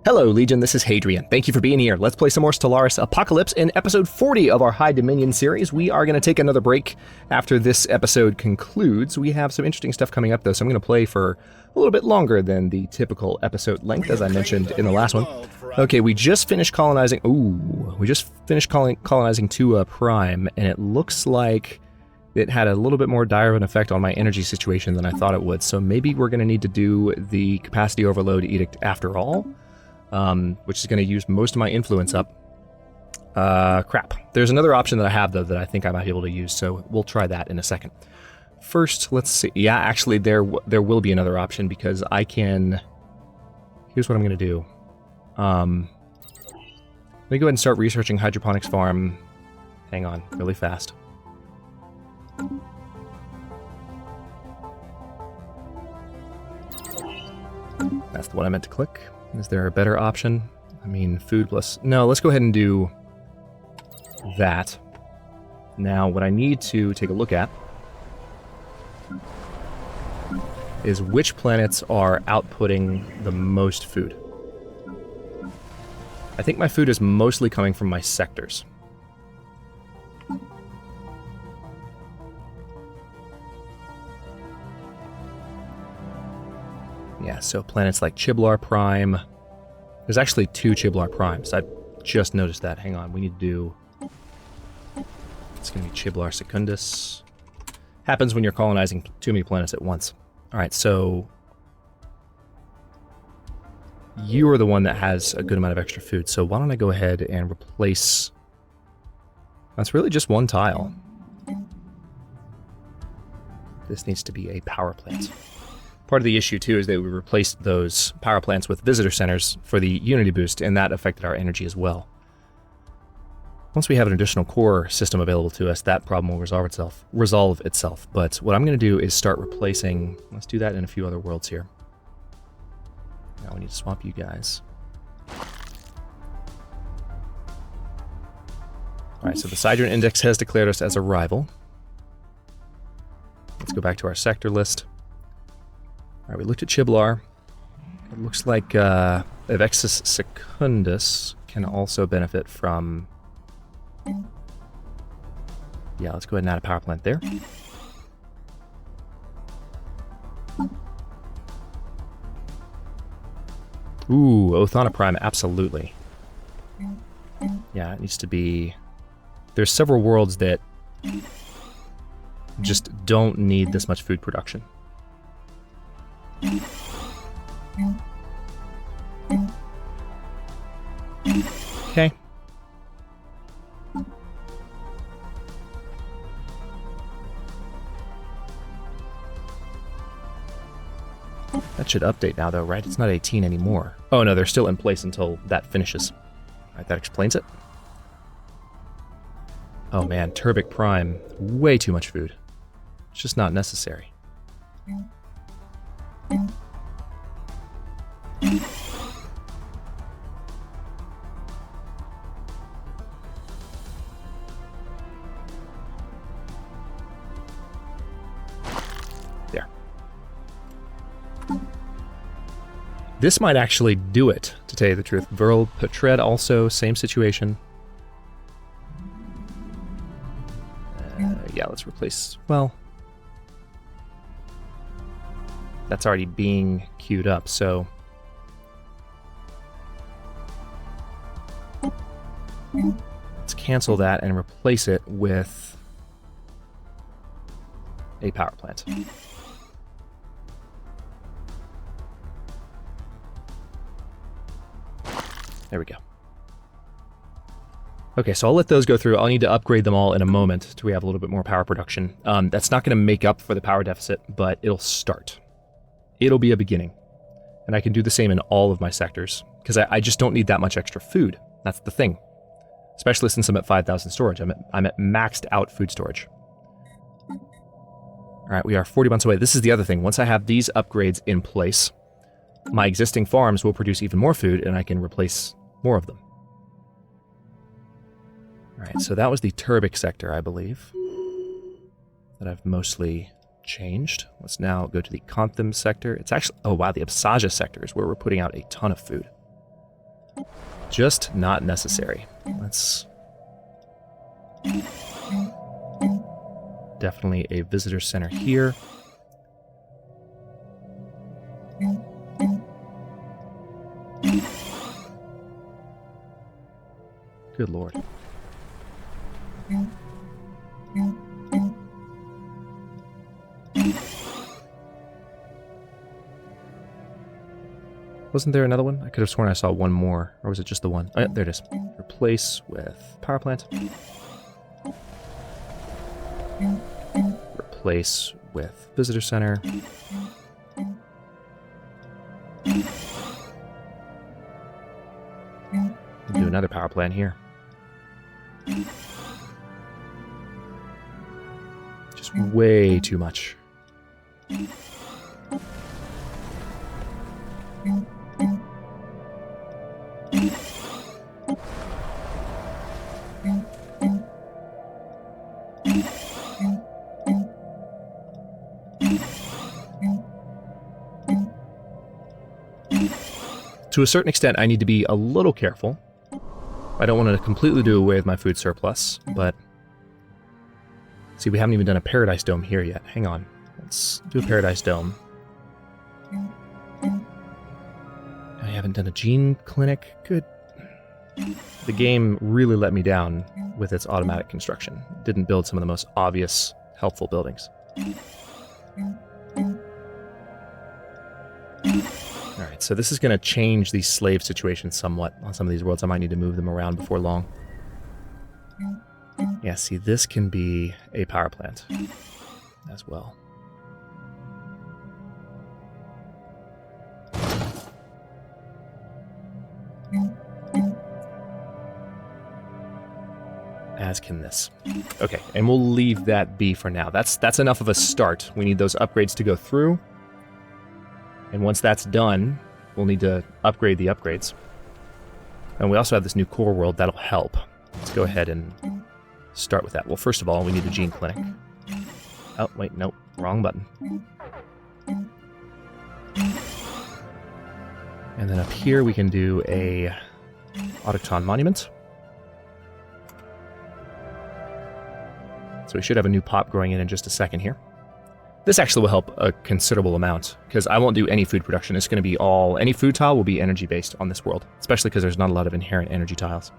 Hello, Legion, this is Hadrian. Thank you for being here. Let's play some more Stellaris Apocalypse in episode 40 of our High Dominion series. We are going to take another break after this episode concludes. We have some interesting stuff coming up, though, so I'm going to play for a little bit longer than the typical episode length, as I mentioned in the last one. Okay, we just finished colonizing... colonizing Tua Prime, and it looks like it had a little bit more dire of an effect on my energy situation than I thought it would, so maybe we're going to need to do the Capacity Overload Edict after all. Which is going to use most of my influence up. Crap. There's another option that I have, though, that I think I might be able to use, so we'll try that in a second. First, let's see. Yeah, actually, there will be another option, because I can... Here's what I'm going to do. Let me go ahead and start researching Hydroponics Farm. Hang on, really fast. That's the one I meant to click. Is there a better option? I mean, food plus... No, let's go ahead and do that. Now, what I need to take a look at is which planets are outputting the most food. I think my food is mostly coming from my sectors. Yeah, so planets like Chiblar Prime. There's actually 2 Chiblar Primes. I just noticed that. Hang on, we need to do... It's going to be Chiblar Secundus. Happens when you're colonizing too many planets at once. Alright, so... You are the one that has a good amount of extra food, so why don't I go ahead and replace... That's really just one tile. This needs to be a power plant. Part of the issue, too, is that we replaced those power plants with visitor centers for the Unity boost, and that affected our energy as well. Once we have an additional core system available to us, that problem will resolve itself. But what I'm going to do is start replacing... Let's do that in a few other worlds here. Now we need to swap you guys. Alright, so the Sidron Index has declared us as a rival. Let's go back to our sector list. Alright, we looked at Chiblar. It looks like Evexis Secundus can also benefit from... Yeah, let's go ahead and add a power plant there. Ooh, Othana Prime, absolutely. Yeah, it needs to be... There's several worlds that just don't need this much food production. Okay. That should update now, though, right? It's not 18 anymore. Oh, no, they're still in place until that finishes. Alright, that explains it. Oh, man, Turbic Prime. Way too much food. It's just not necessary. There. This might actually do it, to tell you the truth. Verl Petred also, same situation. Yeah, let's replace... Well... That's already being queued up, so... Let's cancel that and replace it with a power plant. There we go. Okay, so I'll let those go through. I'll need to upgrade them all in a moment till we have a little bit more power production. That's not going to make up for the power deficit, but it'll start. It'll be a beginning. And I can do the same in all of my sectors, because I just don't need that much extra food. That's the thing. Especially since I'm at 5,000 storage. I'm at maxed out food storage. Alright, we are 40 months away. This is the other thing. Once I have these upgrades in place, my existing farms will produce even more food, and I can replace more of them. Alright, so that was the Turbic sector, I believe, that I've mostly changed. Let's now go to the Contham sector. It's actually... Oh, wow, the Absaja sector is where we're putting out a ton of food. Just not necessary. Let's... Definitely a visitor center here. Good lord. Wasn't there another one? I could have sworn I saw one more. Or was it just the one? Oh, yeah, there it is. Replace with power plant. Replace with visitor center. Do another power plant here. Just way too much. To a certain extent, I need to be a little careful. I don't want to completely do away with my food surplus, but... See, we haven't even done a Paradise Dome here yet. Hang on. Let's do a Paradise Dome. I haven't done a gene clinic. Good. The game really let me down with its automatic construction. It didn't build some of the most obvious, helpful buildings. Alright, so this is going to change the slave situation somewhat on some of these worlds. I might need to move them around before long. Yeah, see, this can be a power plant as well. As can this. Okay, and we'll leave that be for now. That's enough of a start. We need those upgrades to go through. And once that's done, we'll need to upgrade the upgrades. And we also have this new core world that'll help. Let's go ahead and start with that. Well, first of all, we need a gene clinic. Oh, wait, nope, wrong button. And then up here we can do a autochthon monument. So we should have a new pop growing in just a second here. This actually will help a considerable amount, because I won't do any food production. It's going to be all... Any food tile will be energy-based on this world, especially because there's not a lot of inherent energy tiles.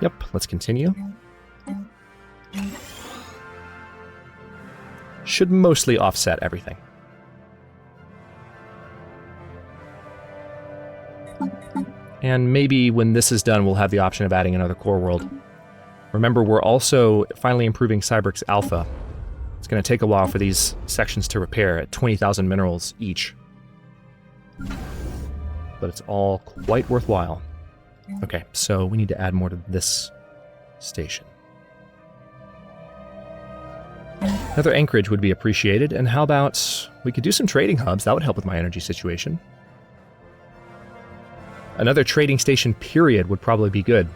Yep, let's continue. Should mostly offset everything. And maybe when this is done, we'll have the option of adding another core world. Remember, we're also finally improving Cybrix Alpha. It's going to take a while for these sections to repair at 20,000 minerals each. But it's all quite worthwhile. Okay, so we need to add more to this station. Another anchorage would be appreciated, and how about we could do some trading hubs? That would help with my energy situation. Another trading station period would probably be good.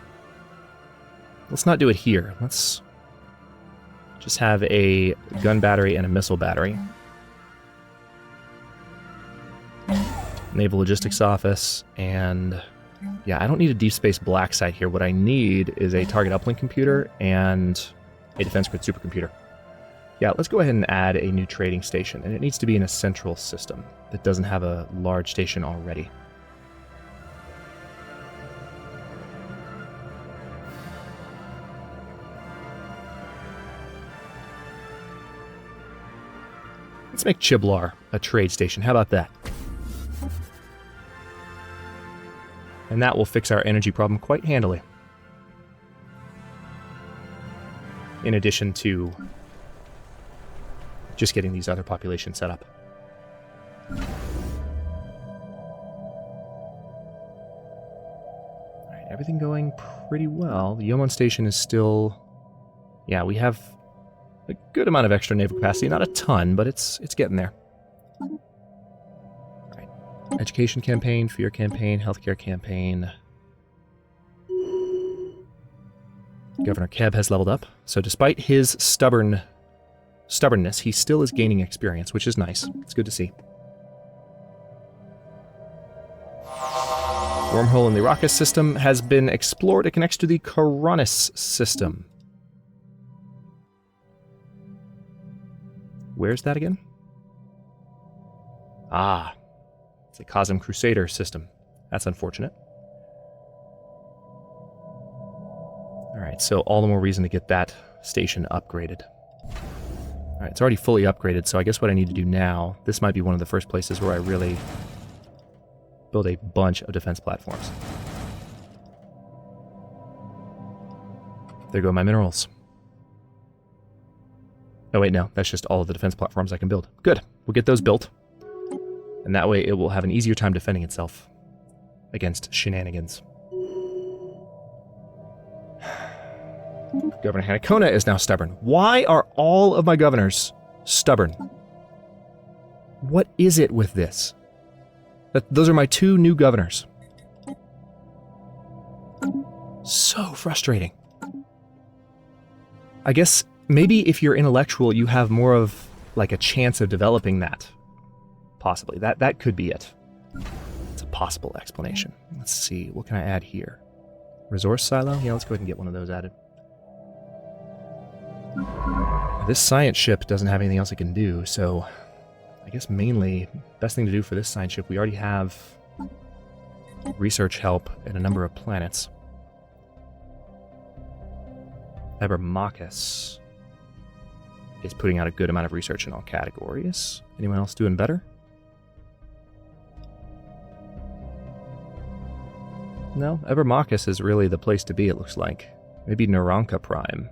Let's not do it here. Let's just have a gun battery and a missile battery. Naval Logistics Office, and yeah, I don't need a Deep Space Black site here. What I need is a target uplink computer and a defense grid supercomputer. Yeah, let's go ahead and add a new trading station, and it needs to be in a central system that doesn't have a large station already. Let's make Chiblar a trade station. How about that? And that will fix our energy problem quite handily. In addition to just getting these other populations set up. Alright, everything going pretty well. The Yomon station is still... Yeah, we have a good amount of extra naval capacity. Not a ton, but it's getting there. Alright. Education campaign, fear campaign, healthcare campaign. Governor Keb has leveled up. So despite his stubbornness, he still is gaining experience, which is nice. It's good to see. Wormhole in the Arrakis system has been explored. It connects to the Coronis system. Where's that again? Ah, it's a Cosm Crusader system. That's unfortunate. Alright, so all the more reason to get that station upgraded. Alright, it's already fully upgraded, so I guess what I need to do now, this might be one of the first places where I really build a bunch of defense platforms. There go my minerals. Oh wait, no, that's just all of the defense platforms I can build. Good, we'll get those built. And that way it will have an easier time defending itself against shenanigans. Governor Hanakona is now stubborn. Why are all of my governors stubborn? What is it with this? Those are my 2 new governors. So frustrating. I guess maybe if you're intellectual, you have more of like a chance of developing that. Possibly. That could be it. It's a possible explanation. Let's see. What can I add here? Resource silo? Yeah, let's go ahead and get one of those added. This science ship doesn't have anything else it can do, so I guess mainly best thing to do for this science ship, we already have research help in a number of planets. Ebermachus is putting out a good amount of research in all categories. Anyone else doing better? No, Ebermachus is really the place to be, it looks like. Maybe Naranka Prime.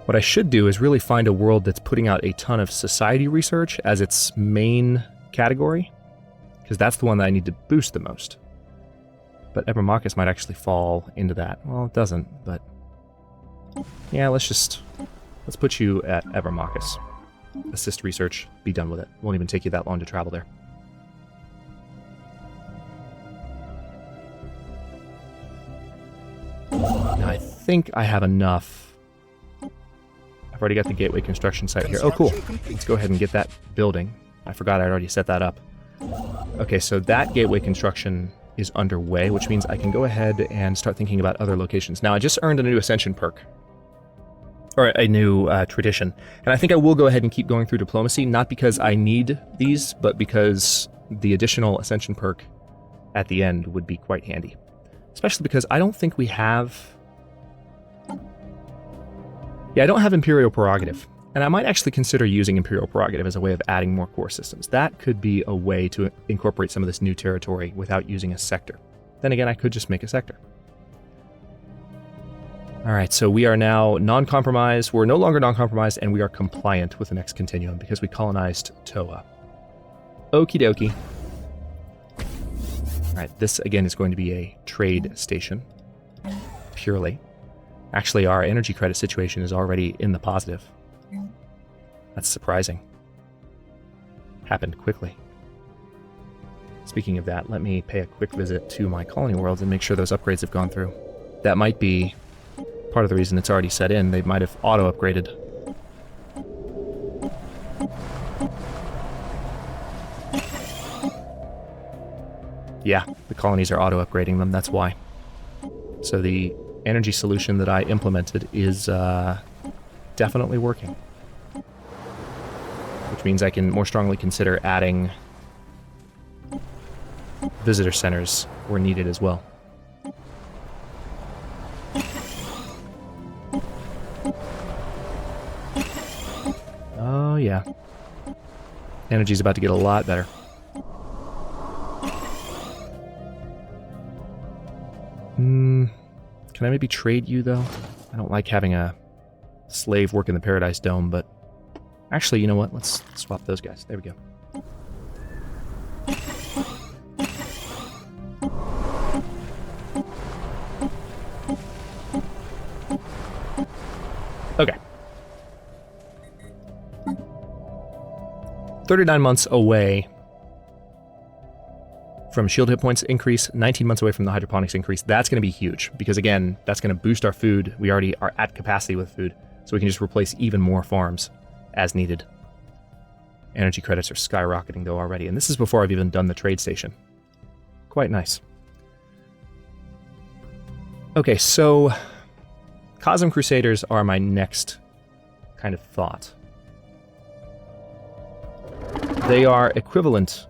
What I should do is really find a world that's putting out a ton of society research as its main category, because that's the one that I need to boost the most. But Ebermachus might actually fall into that. Well, it doesn't, but yeah, let's put you at Ebermachus. Assist research, be done with it. Won't even take you that long to travel there. Now I think I have enough. I've already got the gateway construction site here. Oh, cool. Let's go ahead and get that building. I forgot I'd already set that up. Okay, so that gateway construction is underway, which means I can go ahead and start thinking about other locations. Now, I just earned a new Ascension perk. Or a new tradition. And I think I will go ahead and keep going through diplomacy, not because I need these, but because the additional Ascension perk at the end would be quite handy. Especially because I don't think we have... Yeah, I don't have Imperial Prerogative, and I might actually consider using Imperial Prerogative as a way of adding more core systems. That could be a way to incorporate some of this new territory without using a sector. Then again, I could just make a sector. Alright, so we are now non-compromised, we're no longer non-compromised, and we are compliant with the next continuum because we colonized Toa. Okie dokie. Alright, this again is going to be a trade station, purely. Actually, our energy credit situation is already in the positive. That's surprising. Happened quickly. Speaking of that, let me pay a quick visit to my colony worlds and make sure those upgrades have gone through. That might be part of the reason it's already set in. They might have auto-upgraded. Yeah, the colonies are auto-upgrading them, that's why. So the energy solution that I implemented is definitely working. Which means I can more strongly consider adding visitor centers where needed as well. Oh yeah. Energy's about to get a lot better. Can I maybe trade you, though? I don't like having a slave work in the Paradise Dome, but... Actually, you know what? Let's swap those guys. There we go. Okay. 39 months away from shield hit points increase, 19 months away from the hydroponics increase. That's going to be huge because, again, that's going to boost our food. We already are at capacity with food, so we can just replace even more farms as needed. Energy credits are skyrocketing, though, already, and this is before I've even done the trade station. quite nice. Okay, so Cosm Crusaders are my next kind of thought. They are equivalent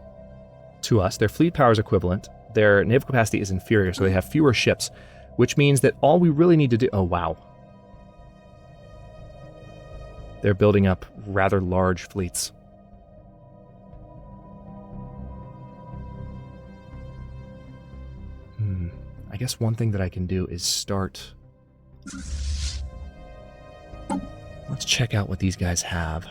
to us. Their fleet power is equivalent. Their naval capacity is inferior, so they have fewer ships, which means that all we really need to do... Oh, wow. They're building up rather large fleets. I guess one thing that I can do is start... Let's check out what these guys have.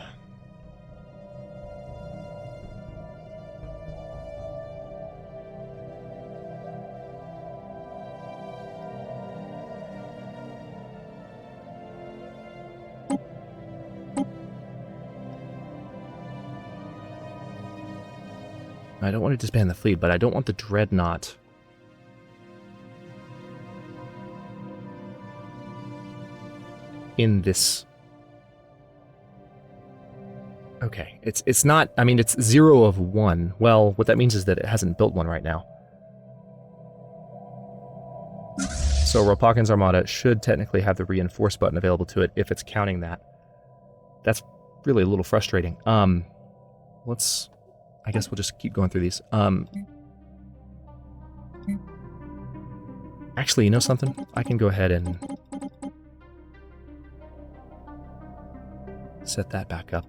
I don't want to disband the fleet, but I don't want the Dreadnought in this. Okay, it's not, I mean, it's 0 of 1. Well, what that means is that it hasn't built one right now. So Ropakhin's Armada should technically have the reinforce button available to it if it's counting that. That's really a little frustrating. Let's, I guess we'll just keep going through these. Actually, you know something? I can go ahead and set that back up.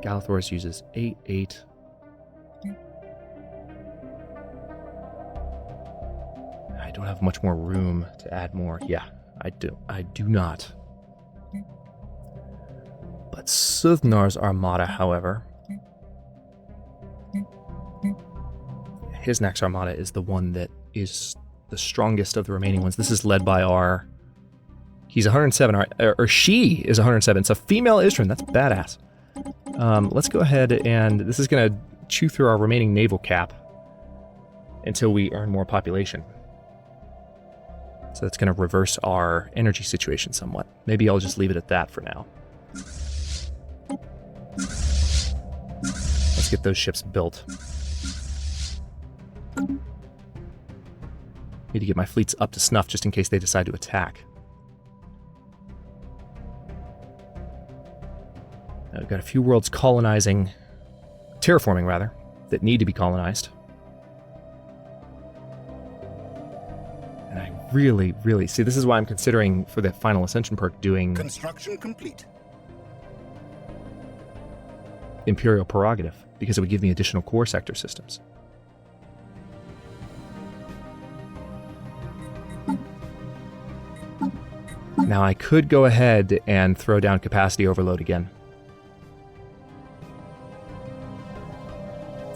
Galathorus uses 8, 8. I don't have much more room to add more. Yeah, I do not. But Suthnar's Armada, however, his next Armada is the one that is the strongest of the remaining ones. This is led by our... He's 107, or she is 107. It's a female Istran. That's badass. Let's go ahead and... This is going to chew through our remaining naval cap until we earn more population. So that's going to reverse our energy situation somewhat. Maybe I'll just leave it at that for now. Let's get those ships built. Need to get my fleets up to snuff just in case they decide to attack. Now we've got a few worlds colonizing, terraforming rather, that need to be colonized. And I really, really... See, this is why I'm considering, for the final Ascension perk, doing... Construction complete. Imperial Prerogative, because it would give me additional core sector systems. Now I could go ahead and throw down Capacity Overload again.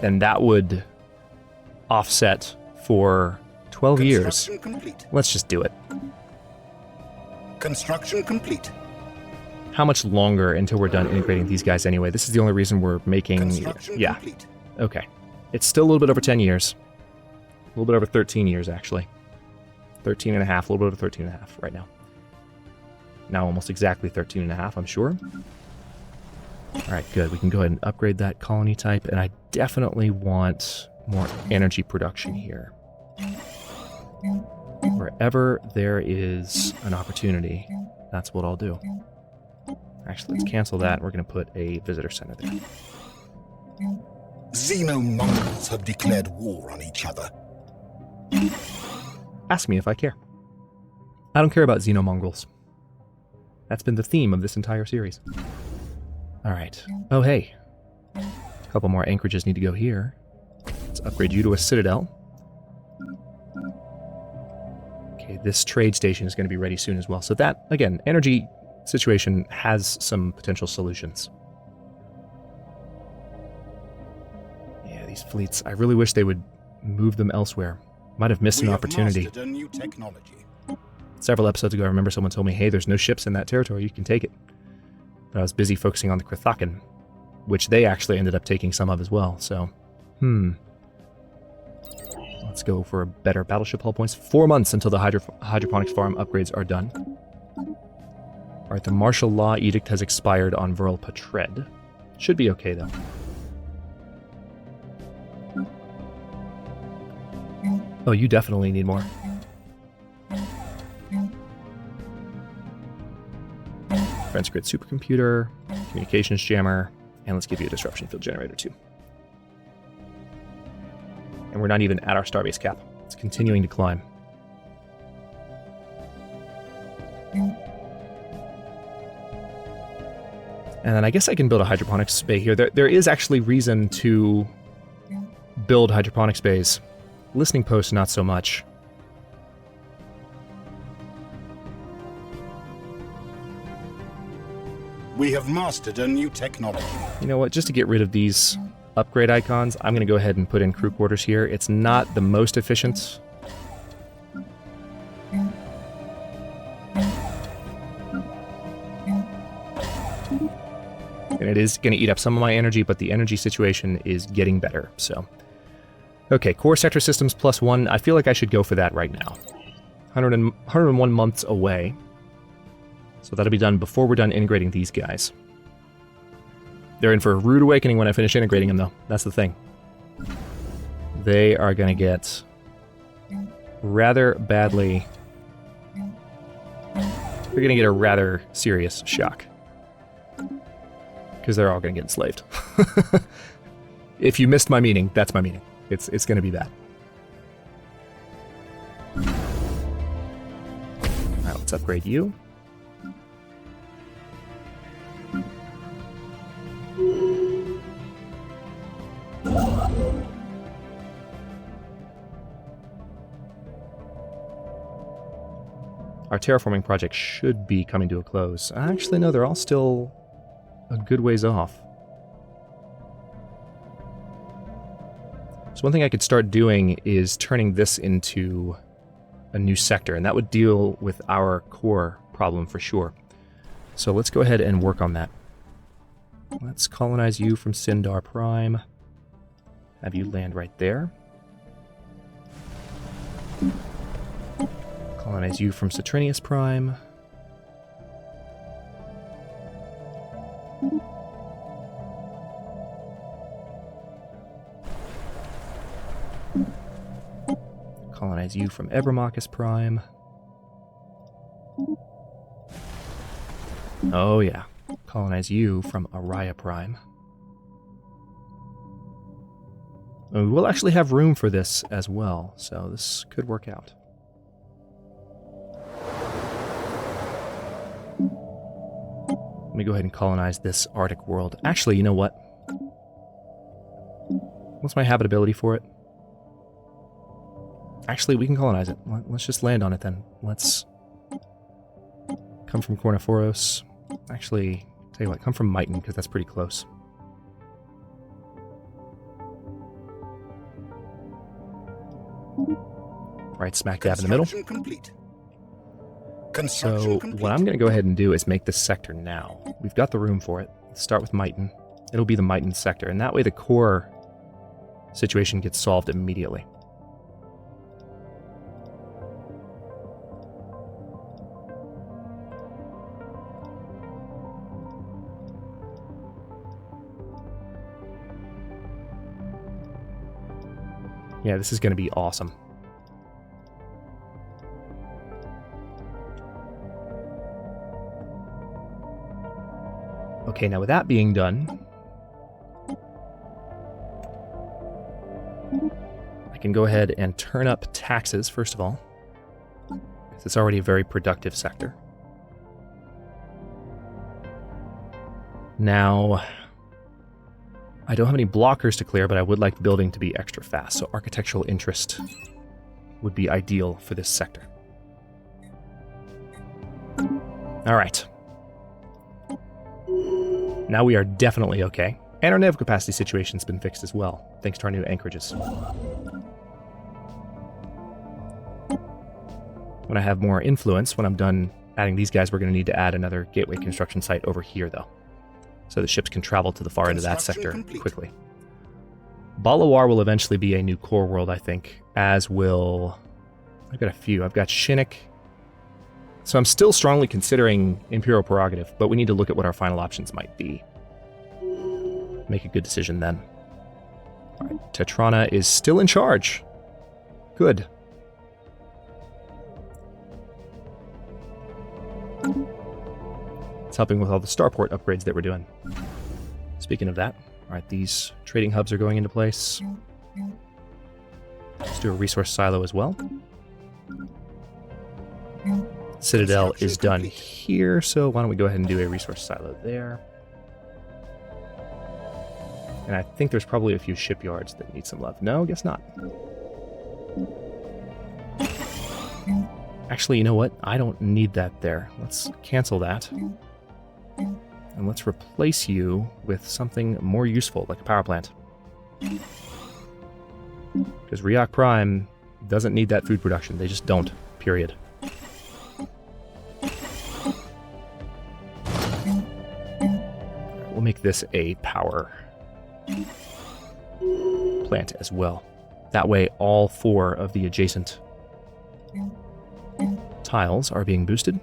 And that would offset for 12 years. Complete. Let's just do it. Construction complete. How much longer until we're done integrating these guys anyway? This is the only reason we're making... Construction complete. Okay. It's still a little bit over 10 years. A little bit over 13 years, actually. 13 and a half, a little bit over 13 and a half right now. Now almost exactly 13 and a half, I'm sure. Alright, good. We can go ahead and upgrade that colony type, and I definitely want more energy production here. Wherever there is an opportunity, that's what I'll do. Actually, let's cancel that. We're going to put a visitor center there. Xeno-Mongols have declared war on each other. Ask me if I care. I don't care about Xeno-Mongols. That's been the theme of this entire series. Alright. Oh, hey. A couple more anchorages need to go here. Let's upgrade you to a citadel. Okay, this trade station is going to be ready soon as well. So that, again, energy situation has some potential solutions. Yeah, these fleets, I really wish they would move them elsewhere. Might have missed an opportunity. Mastered a new technology. Several episodes ago, I remember someone told me, hey, there's no ships in that territory, you can take it. But I was busy focusing on the Krithakan, which they actually ended up taking some of as well, so... Let's go for better battleship hull points. 4 months until the hydroponics farm upgrades are done. Alright, the martial law edict has expired on Vril Patred. Should be okay, though. Oh, you definitely need more. Defense grid supercomputer, communications jammer, and let's give you a disruption field generator too. And we're not even at our starbase cap. It's continuing to climb. And then I guess I can build a hydroponics bay here. There is actually reason to build hydroponics bays. Listening posts, not so much. We have mastered a new technology. You know what? Just to get rid of these upgrade icons, I'm going to go ahead and put in crew quarters here. It's not the most efficient. And it is going to eat up some of my energy, but the energy situation is getting better, so. Okay, core sector systems +1. I feel like I should go for that right now. 101 months away. So that'll be done before we're done integrating these guys. They're in for a rude awakening when I finish integrating them, though. That's the thing. They are going to get rather badly... They're going to get a rather serious shock. Because they're all going to get enslaved. If you missed my meaning, that's my meaning. It's going to be that. Alright, let's upgrade you. Our terraforming project should be coming to a close. Actually, no, they're all still a good ways off. So one thing I could start doing is turning this into a new sector, and that would deal with our core problem for sure. So let's go ahead and work on that. Let's colonize you from Sindar Prime. Have you land right there. Colonize you from Saturnius Prime. Colonize you from Ebromachus Prime. Oh yeah. Colonize you from Araya Prime. And we will actually have room for this as well, so this could work out. Let me go ahead and colonize this Arctic world. Actually, you know what? What's my habitability for it? Actually, we can colonize it. Let's just land on it then. Let's come from Cornophoros. Actually, tell you what, come from Myton, because that's pretty close. Right smack dab in the middle. Complete. So what I'm going to go ahead and do is make this sector now. We've got the room for it. Let's start with Myton. It'll be the Myton sector, and that way the core situation gets solved immediately. Yeah, this is going to be awesome. Okay, now with that being done, I can go ahead and turn up taxes, first of all, because it's already a very productive sector. Now, I don't have any blockers to clear, but I would like the building to be extra fast, so architectural interest would be ideal for this sector. Alright. Now we are definitely okay. And our naval capacity situation's been fixed as well, thanks to our new anchorages. When I have more influence, when I'm done adding these guys, we're going to need to add another gateway construction site over here, though. So the ships can travel to the far end of that sector quickly. Balawar will eventually be a new core world, I think, as will... I've got a few. I've got Shinnik. So I'm still strongly considering Imperial Prerogative, but we need to look at what our final options might be. Make a good decision then. Alright, Tetrana is still in charge. Good. It's helping with all the starport upgrades that we're doing. Speaking of that, alright, these trading hubs are going into place. Let's do a resource silo as well. Citadel is done here, so why don't we go ahead and do a resource silo there. And I think there's probably a few shipyards that need some love. No, guess not. Actually, you know what? I don't need that there. Let's cancel that. And let's replace you with something more useful, like a power plant. Because Riok Prime doesn't need that food production. They just don't. Period. We'll make this a power plant as well. That way, all 4 of the adjacent tiles are being boosted.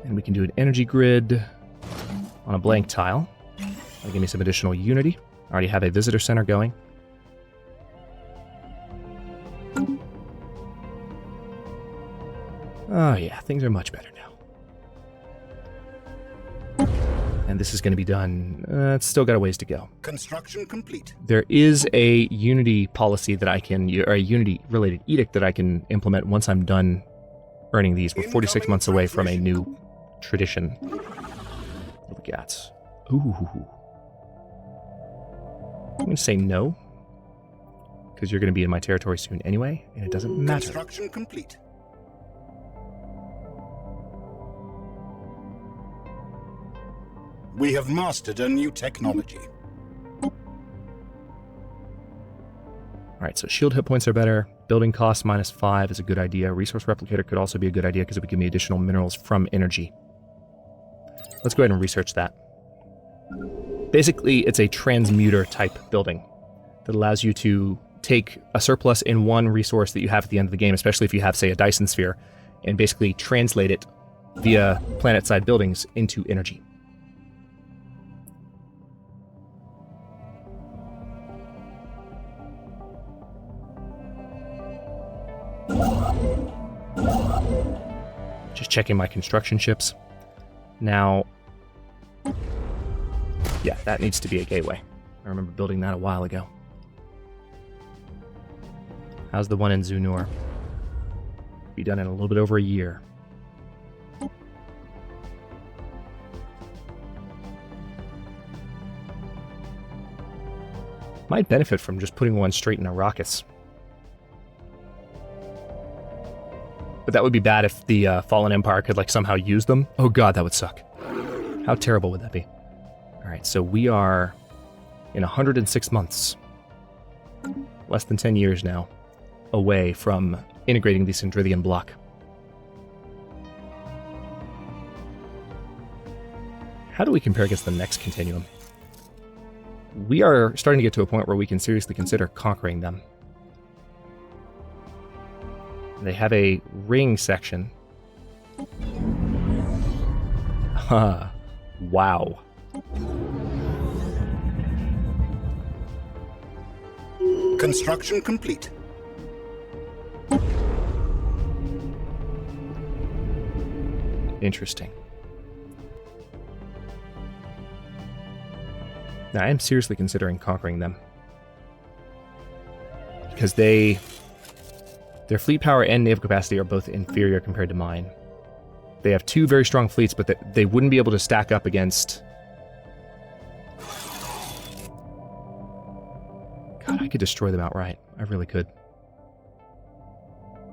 And we can do an energy grid on a blank tile. That'll give me some additional unity. I already have a visitor center going. Oh yeah, things are much better now. And this is going to be done. It's still got a ways to go. Construction complete. There is a Unity policy that I can, or a Unity-related edict that I can implement once I'm done earning these. We're 46 months away from a new tradition. Look at. Ooh. I'm going to say no, because you're going to be in my territory soon anyway, and it doesn't matter. Construction complete. We have mastered a new technology. Alright, so shield hit points are better. Building cost -5 is a good idea. Resource replicator could also be a good idea because it would give me additional minerals from energy. Let's go ahead and research that. Basically, it's a transmuter type building that allows you to take a surplus in one resource that you have at the end of the game, especially if you have, say, a Dyson sphere, and basically translate it via planet-side buildings into energy. Just checking my construction ships. Now, yeah, that needs to be a gateway. I remember building that a while ago. How's the one in Zunur? Be done in a little bit over a year. Might benefit from just putting one straight in Arrakis. But that would be bad if the Fallen Empire could like somehow use them. Oh god, that would suck. How terrible would that be? Alright, so we are in 106 months. Less than 10 years now. Away from integrating the Sindrithian block. How do we compare against the next continuum? We are starting to get to a point where we can seriously consider conquering them. They have a ring section. Huh. Wow. Construction complete. Interesting. Now, I am seriously considering conquering them. Because their fleet power and naval capacity are both inferior compared to mine. They have 2 very strong fleets, but they wouldn't be able to stack up against... God, I could destroy them outright. I really could.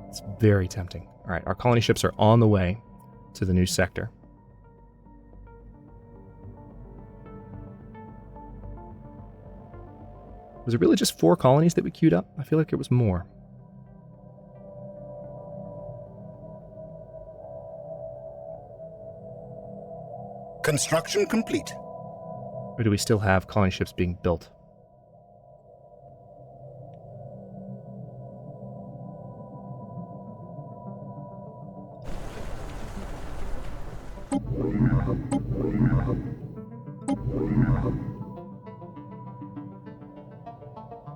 It's very tempting. Alright, our colony ships are on the way to the new sector. Was it really just 4 colonies that we queued up? I feel like it was more. Construction complete. Or do we still have colony ships being built?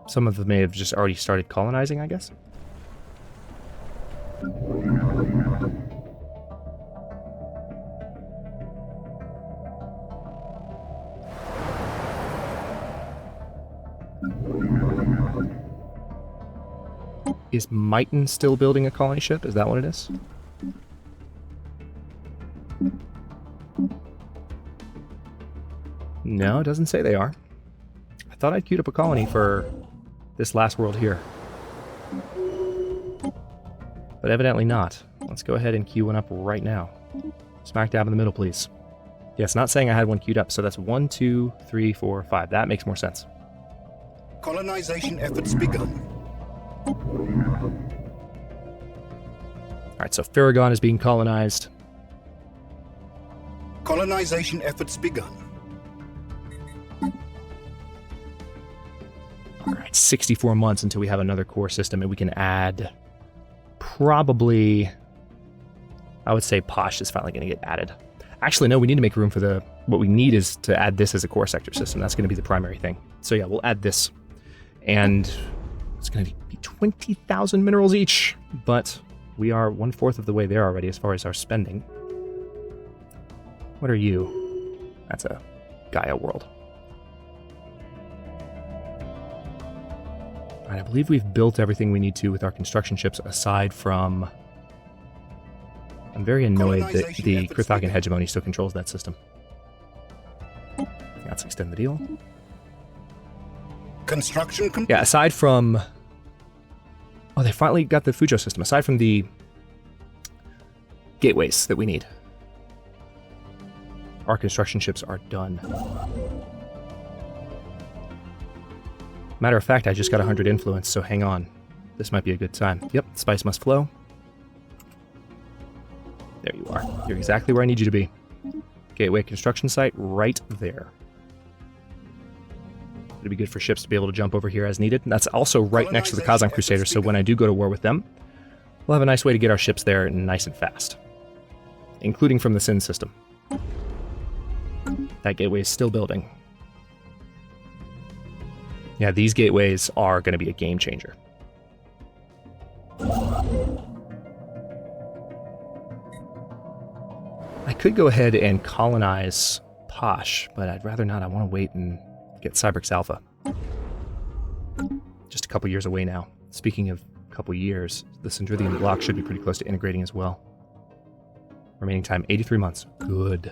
Some of them may have just already started colonizing, I guess. Is Mighton still building a colony ship? Is that what it is? No, it doesn't say they are. I thought I'd queued up a colony for this last world here. But evidently not. Let's go ahead and queue one up right now. Smack dab in the middle, please. Yes, not saying I had one queued up, so that's 1, 2, 3, 4, 5. That makes more sense. Colonization efforts begun. Alright, so Farragon is being colonized. Colonization efforts begun. Alright, 64 months until we have another core system, and we can add probably... I would say Posh is finally going to get added. Actually, no, we need to make room for the... What we need is to add this as a core sector system. That's going to be the primary thing. So yeah, we'll add this. And it's going to be 20,000 minerals each. But we are 1/4 of the way there already as far as our spending. What are you? That's a Gaia world. Alright, I believe we've built everything we need to with our construction ships aside from... I'm very annoyed that the Krithakan hegemony still controls that system. Let's extend the deal. Construction complete. Yeah, aside from... Oh, they finally got the Fujo system. Aside from the gateways that we need, our construction ships are done. Matter of fact, I just got 100 influence, so hang on. This might be a good time. Yep, spice must flow. There you are. You're exactly where I need you to be. Gateway construction site right there. It'd be good for ships to be able to jump over here as needed. And that's also right next to the Kazan Crusaders, so when I do go to war with them, we'll have a nice way to get our ships there nice and fast. Including from the Sin system. That gateway is still building. Yeah, these gateways are going to be a game changer. I could go ahead and colonize Posh, but I'd rather not. I want to wait and get Cybrix Alpha. Just a couple years away now. Speaking of a couple years, the Sindrithian block should be pretty close to integrating as well. Remaining time, 83 months. Good.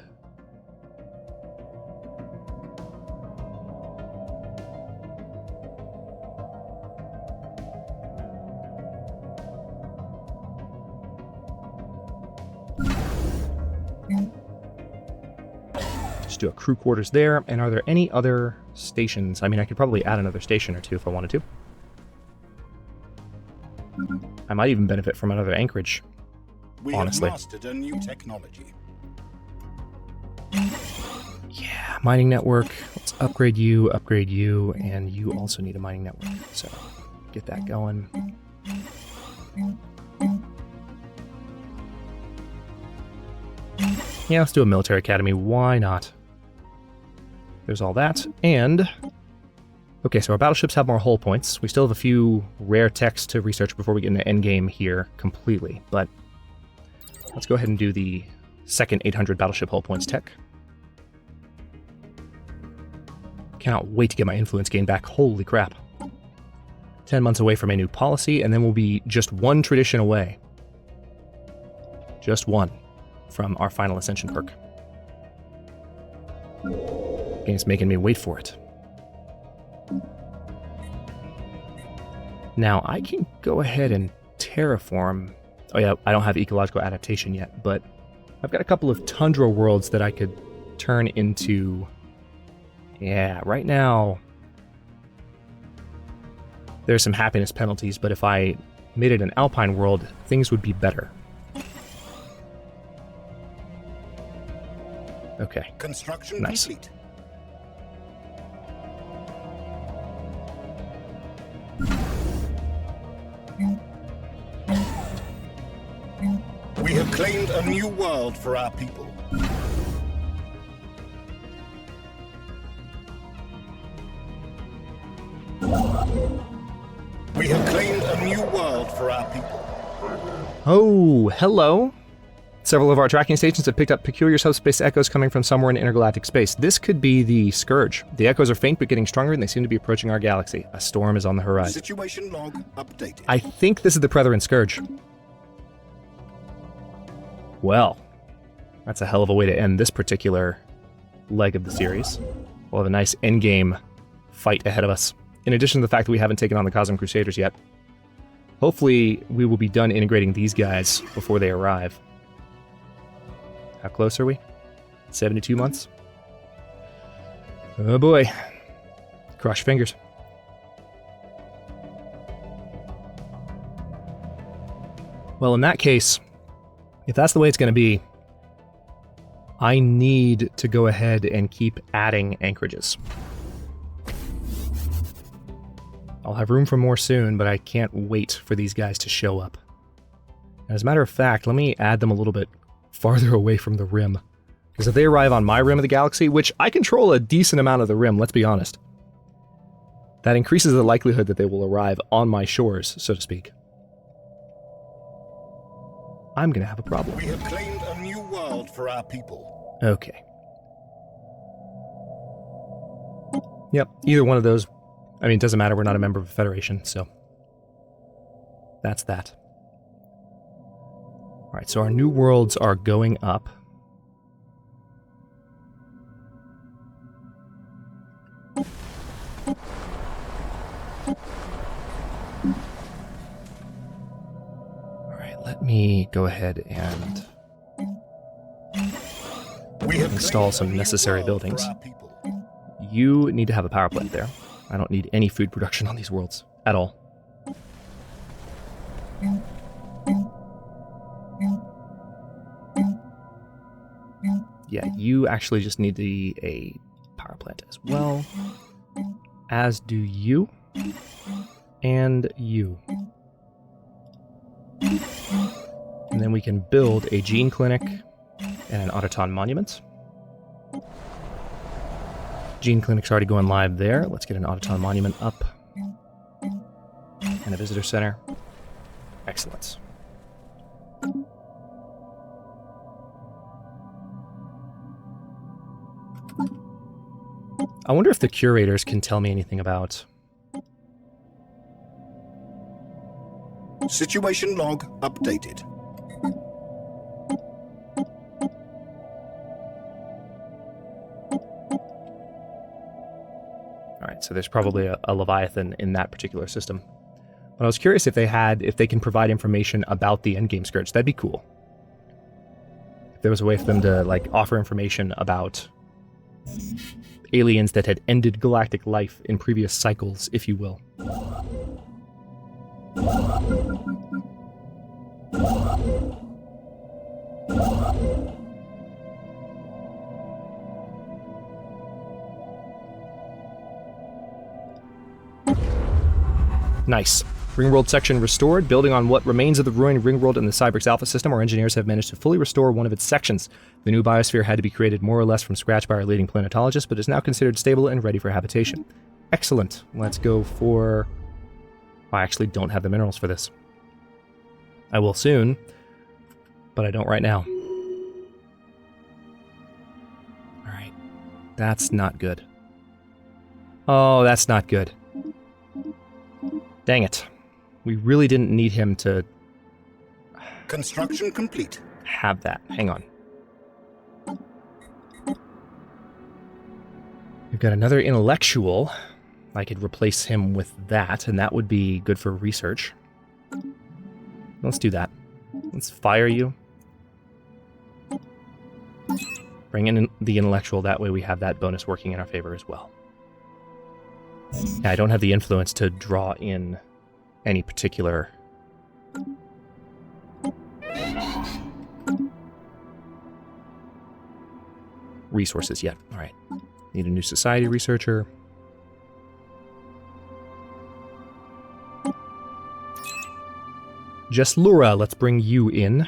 Just do a crew quarters there. And are there any other stations? I mean, I could probably add another station or two if I wanted to. I might even benefit from another anchorage. We Honestly. have mastered a new technology. Yeah, mining network. Let's upgrade you, and you also need a mining network. So get that going. Yeah, let's do a military academy. Why not? There's all that. And... okay, so our battleships have more hull points. We still have a few rare techs to research before we get into endgame here completely. But let's go ahead and do the second 800 battleship hull points tech. Cannot wait to get my influence gain back. Holy crap. 10 months away from a new policy, and then we'll be just one tradition away. Just one from our final ascension perk. Game's making me wait for it. Now, I can go ahead and terraform... oh yeah, I don't have ecological adaptation yet, but I've got a couple of tundra worlds that I could turn into... yeah, right now... there's some happiness penalties, but if I made it an alpine world, things would be better. Okay. Construction Nice. complete. We have claimed a new world for our people. We have claimed a new world for our people. Oh, hello. Several of our tracking stations have picked up peculiar subspace echoes coming from somewhere in intergalactic space. This could be the Scourge. The echoes are faint but getting stronger, and they seem to be approaching our galaxy. A storm is on the horizon. Situation log updated. I think this is the Prethrin Scourge. Well, that's a hell of a way to end this particular leg of the series. We'll have a nice endgame fight ahead of us. In addition to the fact that we haven't taken on the Cosmic Crusaders yet. Hopefully, we will be done integrating these guys before they arrive. How close are we? 72 months? Oh boy. Cross your fingers. Well, in that case, if that's the way it's going to be, I need to go ahead and keep adding anchorages. I'll have room for more soon, but I can't wait for these guys to show up. As a matter of fact, let me add them a little bit farther away from the rim. Because if they arrive on my rim of the galaxy, which I control a decent amount of the rim, let's be honest, that increases the likelihood that they will arrive on my shores, so to speak. I'm going to have a problem. We have claimed a new world for our people. Okay. Yep, either one of those. I mean, it doesn't matter, we're not a member of a federation, so that's that. Alright, so our new worlds are going up. Alright, let me go ahead and install some necessary buildings. You need to have a power plant there. I don't need any food production on these worlds at all. Yeah, you actually just need a power plant as well. As do you. And you. And then we can build a gene clinic and an autoton monument. Gene clinic's already going live there. Let's get an autoton monument up. And a visitor center. Excellent. I wonder if the curators can tell me anything about... Situation log updated. Alright, so there's probably a Leviathan in that particular system. But I was curious if they can provide information about the Endgame Scourge. That'd be cool. If there was a way for them to, like, offer information about aliens that had ended galactic life in previous cycles, if you will. Nice. Ringworld section restored. Building on what remains of the ruined Ringworld in the Cybrix Alpha system, our engineers have managed to fully restore one of its sections. The new biosphere had to be created more or less from scratch by our leading planetologist, but is now considered stable and ready for habitation. Excellent. Let's go for... I actually don't have the minerals for this. I will soon, but I don't right now. Alright. That's not good. Oh, that's not good. Dang it. We really didn't need him to... Construction complete. Have that. Hang on. We've got another intellectual. I could replace him with that, and that would be good for research. Let's do that. Let's fire you. Bring in the intellectual, that way we have that bonus working in our favor as well. Yeah, I don't have the influence to draw in any particular... resources yet. Alright. Need a new society researcher. Jesslura, let's bring you in.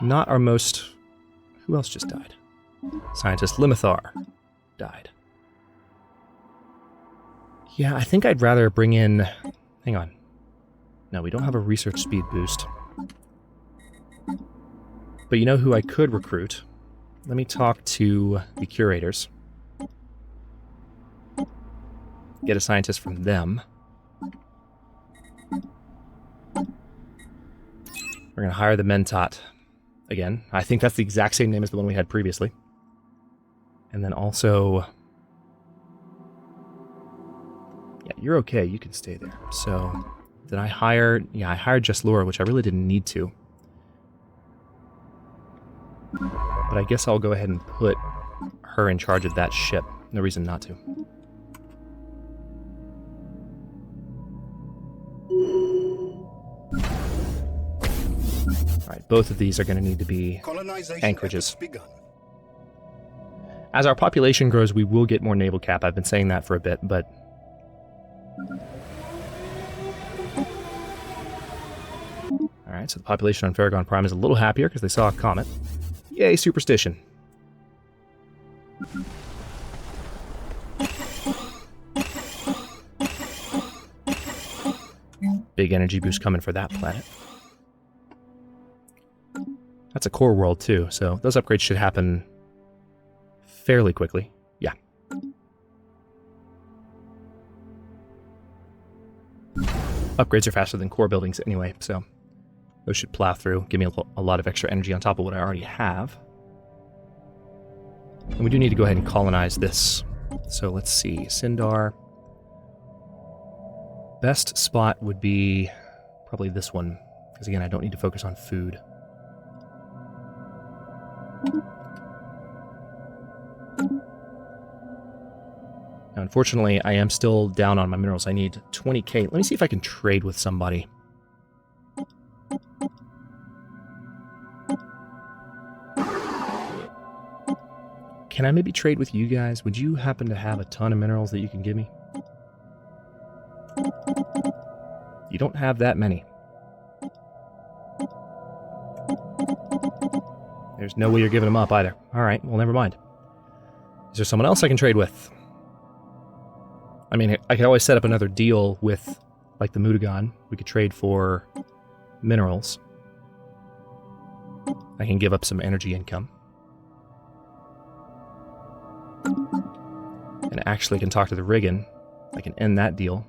Not our most... Who else just died? Scientist Limithar died. Yeah, I think I'd rather bring in... Hang on. No, we don't have a research speed boost. But But you know who I could recruit? Let me talk to the curators. Get a scientist from them. We're going to hire the Mentat again. I think that's the exact same name as the one we had previously. And then also... Yeah, you're okay. You can stay there. So, did I hire... Yeah, I hired Just Laura, which I really didn't need to. But I guess I'll go ahead and put her in charge of that ship. No reason not to. Alright, both of these are going to need to be anchorages. As our population grows, we will get more naval cap. I've been saying that for a bit, but... Alright, so the population on Farragon Prime is a little happier because they saw a comet. Yay, superstition. Big energy boost coming for that planet. That's a core world too, so those upgrades should happen fairly quickly. Yeah. Upgrades are faster than core buildings anyway, so those should plow through, give me a lot of extra energy on top of what I already have. And we do need to go ahead and colonize this. So let's see, Sindar. Best spot would be probably this one, because again, I don't need to focus on food. Now, unfortunately, I am still down on my minerals. I need 20k. Let me see if I can trade with somebody. Can I maybe trade with you guys? Would you happen to have a ton of minerals that you can give me? You don't have that many. There's no way you're giving them up either. Alright, well, never mind. Is there someone else I can trade with? I mean, I could always set up another deal with, like, the Mutagon. We could trade for minerals. I can give up some energy income. And actually can talk to the Riggin. I can end that deal.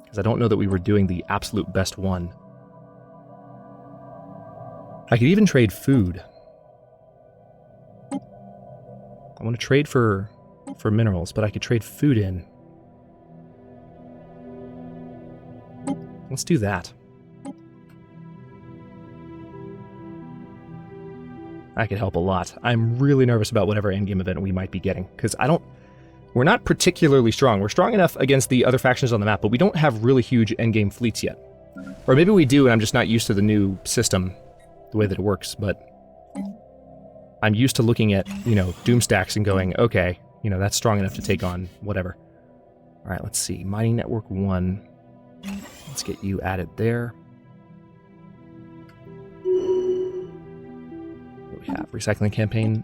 Because I don't know that we were doing the absolute best one. I could even trade food. I want to trade for minerals, but I could trade food in. Let's do that. That could help a lot. I'm really nervous about whatever endgame event we might be getting, because we're not particularly strong. We're strong enough against the other factions on the map, but we don't have really huge endgame fleets yet. Or maybe we do, and I'm just not used to the new system, the way that it works, but I'm used to looking at, doom stacks and going, okay, that's strong enough to take on whatever. All right, let's see. Mining Network 1. Let's get you added there. What we have? Recycling campaign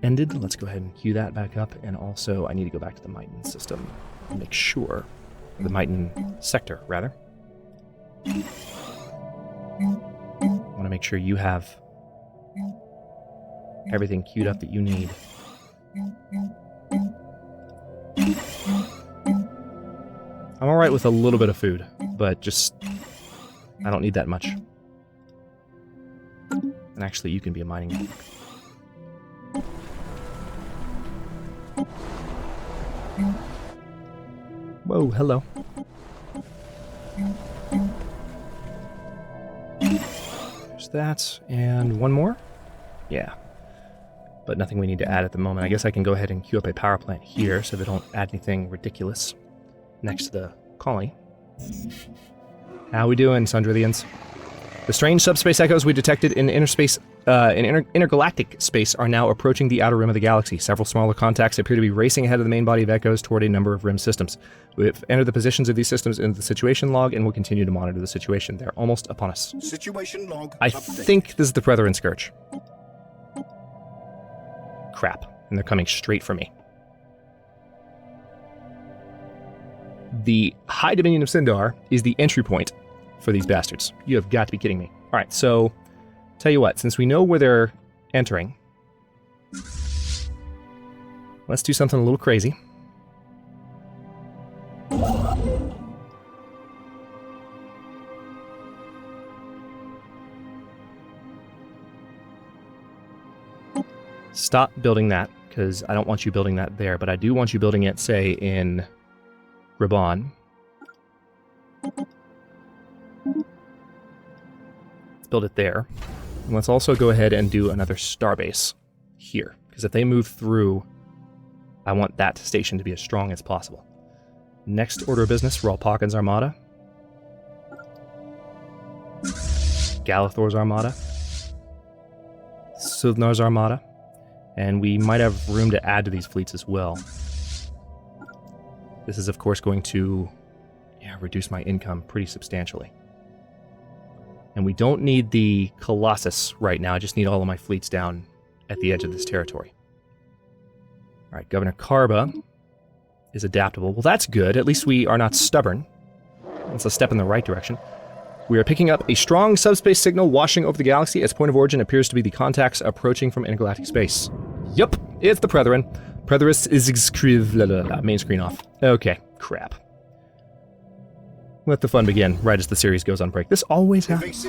ended. Let's go ahead and queue that back up. And also, I need to go back to the Miton system and make sure, the Miton sector, rather. I want to make sure you have everything queued up that you need. I'm alright with a little bit of food, but just, I don't need that much. And actually, you can be a mining network. Whoa, hello. There's that, and one more? Yeah. But nothing we need to add at the moment. I guess I can go ahead and queue up a power plant here so they don't add anything ridiculous next to the colony. How we doing, Sundrithians? The strange subspace echoes we detected in intergalactic space are now approaching the outer rim of the galaxy. Several smaller contacts appear to be racing ahead of the main body of echoes toward a number of rim systems. We've entered the positions of these systems into the situation log and will continue to monitor the situation. They're almost upon us. Situation log. I update. think this is the Pretheran Scourge. Crap. And they're coming straight for me. The High Dominion of Sindar is the entry point for these bastards. You have got to be kidding me. Alright, so, tell you what, since we know where they're entering. Let's do something a little crazy. Stop building that, because I don't want you building that there, but I do want you building it, say, in Raban. Let's build it there. And let's also go ahead and do another starbase here, because if they move through, I want that station to be as strong as possible. Next order of business, Ralpakin's Armada. Galathor's Armada. Suthnar's Armada. And we might have room to add to these fleets as well. This is, of course, going to reduce my income pretty substantially. And we don't need the Colossus right now. I just need all of my fleets down at the edge of this territory. All right, Governor Karba is adaptable. Well, that's good. At least we are not stubborn. It's a step in the right direction. We are picking up a strong subspace signal washing over the galaxy. Its point of origin appears to be the contacts approaching from intergalactic space. Yup, it's the Pretherin. Pretheris is main screen off. Okay, crap. Let the fun begin right as the series goes on break. This always happens.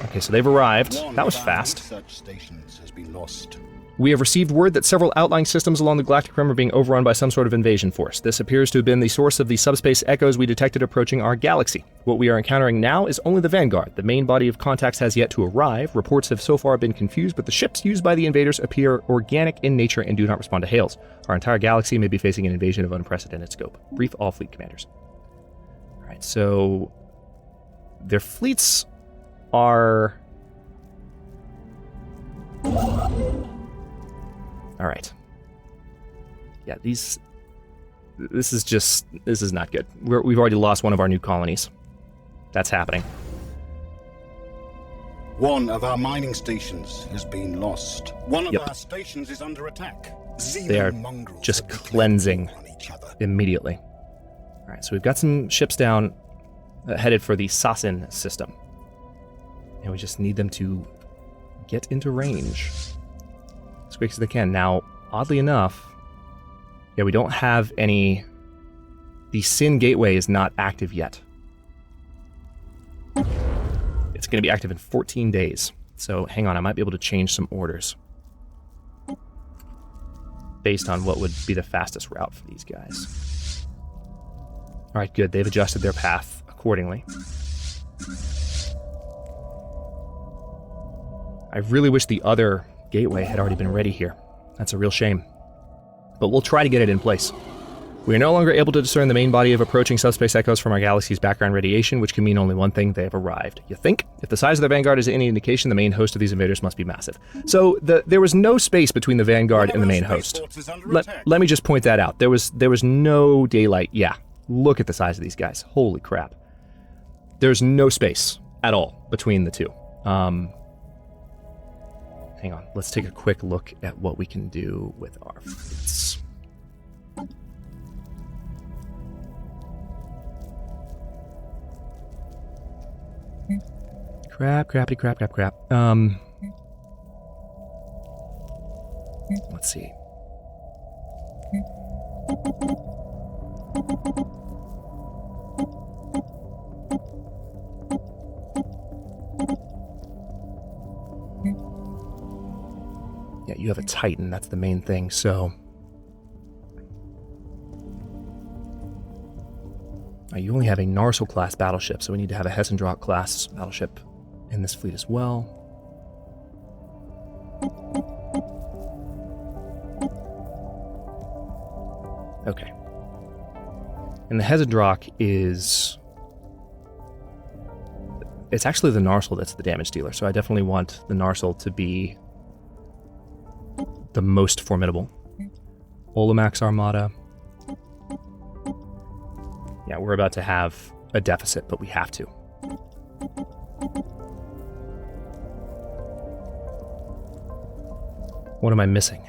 Okay, so they've arrived. That was fast. Research stations has been lost. We have received word that several outlying systems along the Galactic Rim are being overrun by some sort of invasion force. This appears to have been the source of the subspace echoes we detected approaching our galaxy. What we are encountering now is only the Vanguard. The main body of contacts has yet to arrive. Reports have so far been confused, but the ships used by the invaders appear organic in nature and do not respond to hails. Our entire galaxy may be facing an invasion of unprecedented scope. Brief all fleet commanders. All right, so their fleets are... All right. Yeah, this is not good. We've already lost one of our new colonies. That's happening. One of our mining stations has been lost. One of our stations is under attack. They are just cleansing immediately. All right, so we've got some ships down headed for the Sassin system. And we just need them to get into range as quick as they can. Now, oddly enough, we don't have any... The Sin Gateway is not active yet. It's going to be active in 14 days. So, hang on, I might be able to change some orders based on what would be the fastest route for these guys. Alright, good. They've adjusted their path accordingly. I really wish the other gateway had already been ready here. That's a real shame. But we'll try to get it in place. We are no longer able to discern the main body of approaching subspace echoes from our galaxy's background radiation, which can mean only one thing: they have arrived. You think? If the size of the Vanguard is any indication, the main host of these invaders must be massive. So there was no space between the Vanguard and the main host. Let me just point that out. There was no daylight. Yeah, look at the size of these guys. Holy crap. There's no space at all between the two. Hang on, let's take a quick look at what we can do with our fleets. Crap. Let's see. Yeah, you have a Titan, that's the main thing, so... You only have a Narsil-class battleship, so we need to have a Hessendrock-class battleship in this fleet as well. Okay. And the Hessendrock is... It's actually the Narsil that's the damage dealer, so I definitely want the Narsil to be the most formidable. Olamax Armada. Yeah, we're about to have a deficit, but we have to. What am I missing?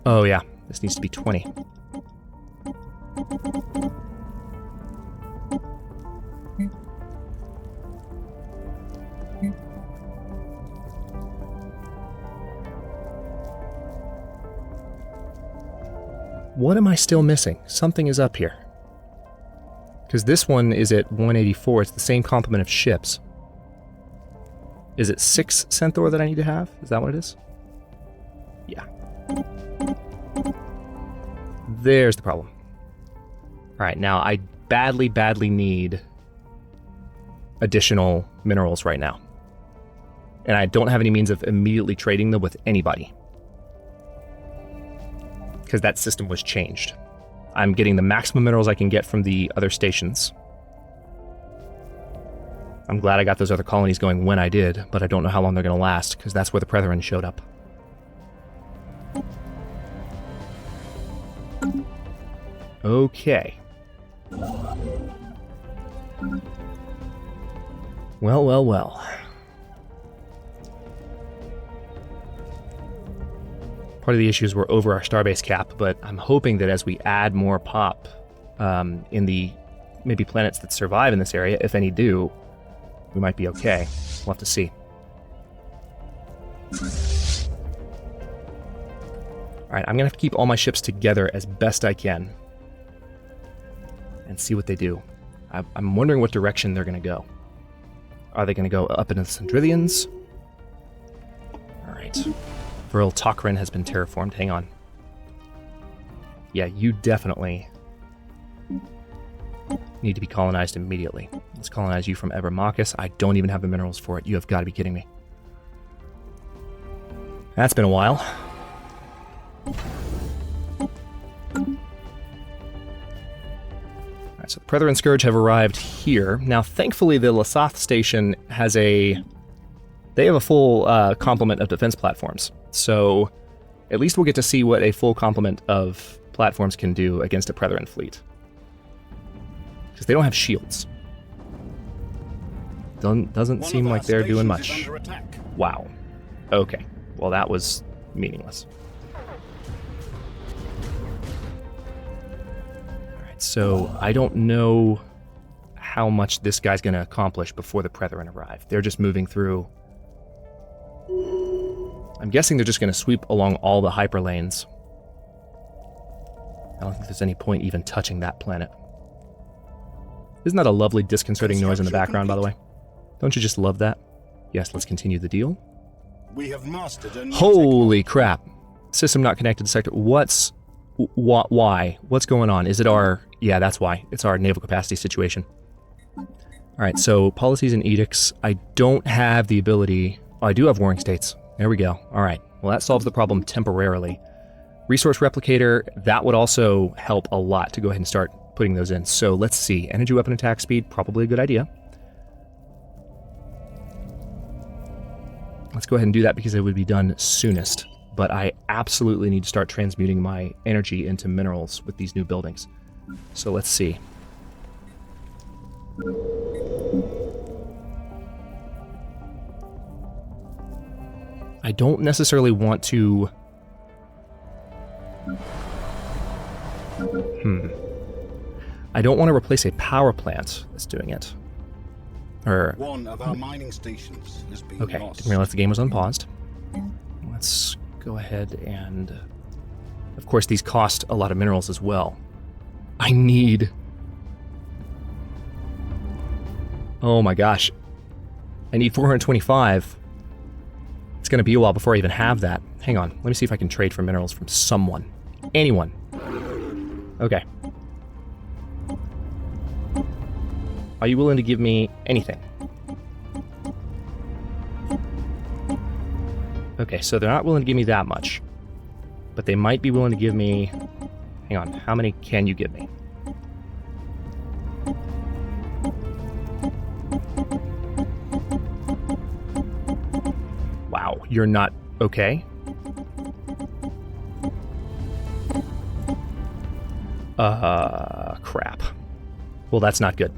Oh yeah, this needs to be 20. What am I still missing? Something is up here. Because this one is at 184. It's the same complement of ships. Is it 6 Centaur that I need to have? Is that what it is? Yeah. There's the problem. Alright, now I badly, badly need additional minerals right now. And I don't have any means of immediately trading them with anybody. Because that system was changed. I'm getting the maximum minerals I can get from the other stations. I'm glad I got those other colonies going when I did, but I don't know how long they're going to last, because that's where the Brethren showed up. Okay. Well, well, well. Part of the issues were over our starbase cap, but I'm hoping that as we add more pop in the maybe planets that survive in this area, if any do, we might be okay. We'll have to see. Alright, I'm going to have to keep all my ships together as best I can. And see what they do. I'm wondering what direction they're going to go. Are they going to go up into the Sindrithians? Alright. Vril Tok'ran has been terraformed. Hang on. Yeah, you definitely need to be colonized immediately. Let's colonize you from Ebermachus. I don't even have the minerals for it. You have got to be kidding me. That's been a while. Alright, so the Predator and Scourge have arrived here. Now, thankfully, the Lasath station has a... They have a full complement of defense platforms. So, at least we'll get to see what a full complement of platforms can do against a Predator fleet. Because they don't have shields. Doesn't seem like they're doing much. Wow. Okay. Well, that was meaningless. Alright, so I don't know how much this guy's going to accomplish before the Predator arrive. They're just moving through. I'm guessing they're just going to sweep along all the hyperlanes. I don't think there's any point even touching that planet. Isn't that a lovely disconcerting noise in the background, by the way? Don't you just love that? Yes, let's continue the deal. We have mastered a new Holy crap. System not connected to sector. Why? What's going on? Is it our... Yeah, that's why. It's our naval capacity situation. Alright, so policies and edicts. I don't have the ability... Oh, I do have warring states. There we go. Alright. Well, that solves the problem temporarily. Resource replicator, that would also help a lot to go ahead and start putting those in. So let's see. Energy weapon attack speed, probably a good idea. Let's go ahead and do that because it would be done soonest. But I absolutely need to start transmuting my energy into minerals with these new buildings. So let's see. I don't necessarily want to... I don't want to replace a power plant that's doing it. Or... One of our mining stations has been Okay, lost. didn't realize the game was unpaused. Let's go ahead and... Of course, these cost a lot of minerals as well. I need... Oh my gosh. I need 425. It's going to be a while before I even have that. Hang on, let me see if I can trade for minerals from someone. Anyone. Okay. Are you willing to give me anything? Okay, so they're not willing to give me that much. But they might be willing to give me... Hang on, how many can you give me? Wow, you're not okay? Crap. Well, that's not good.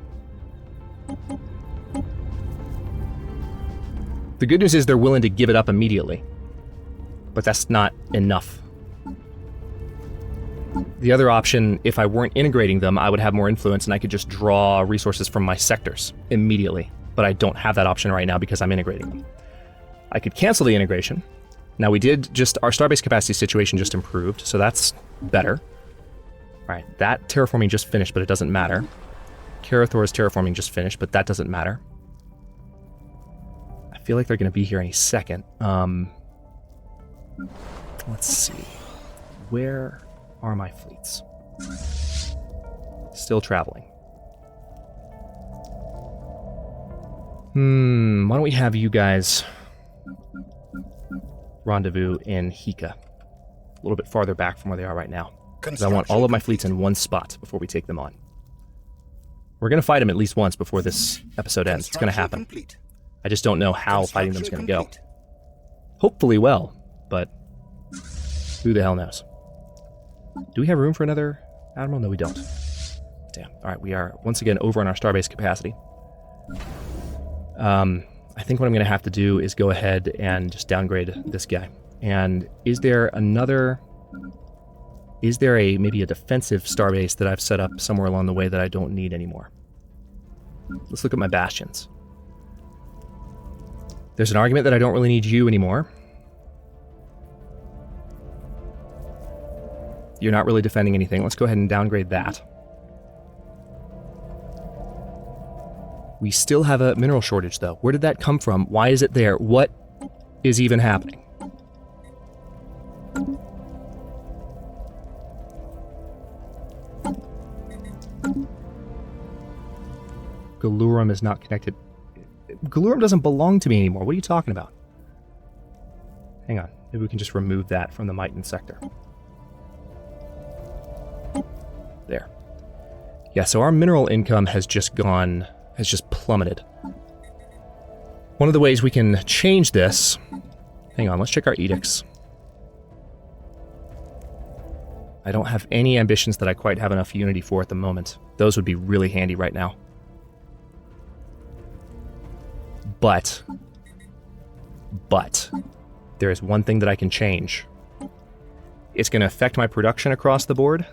The good news is they're willing to give it up immediately. But that's not enough. The other option, if I weren't integrating them, I would have more influence and I could just draw resources from my sectors immediately. But I don't have that option right now because I'm integrating them. I could cancel the integration. Now we did just, our starbase capacity situation just improved, so that's better. All right, that terraforming just finished, but it doesn't matter. Karathor's terraforming just finished, but that doesn't matter. I feel like they're going to be here any second. Let's see. Where are my fleets? Still traveling. Why don't we have you guys rendezvous in Hika, a little bit farther back from where they are right now. Because I want all of my fleets in one spot before we take them on. We're going to fight them at least once before this episode ends. It's going to happen. I just don't know how fighting them is going to go. Hopefully well, but who the hell knows? Do we have room for another admiral? No, we don't. Damn. All right, we are once again over on our starbase capacity. I think what I'm going to have to do is go ahead and just downgrade this guy. And is there maybe a defensive starbase that I've set up somewhere along the way that I don't need anymore? Let's look at my bastions. There's an argument that I don't really need you anymore. You're not really defending anything. Let's go ahead and downgrade that. We still have a mineral shortage, though. Where did that come from? Why is it there? What is even happening? Galurum is not connected. Galurum doesn't belong to me anymore. What are you talking about? Hang on. Maybe we can just remove that from the Miton sector. There. Yeah, so our mineral income has just plummeted. One of the ways we can change this... Hang on, let's check our edicts. I don't have any ambitions that I quite have enough unity for at the moment. Those would be really handy right now. But there is one thing that I can change. It's going to affect my production across the board.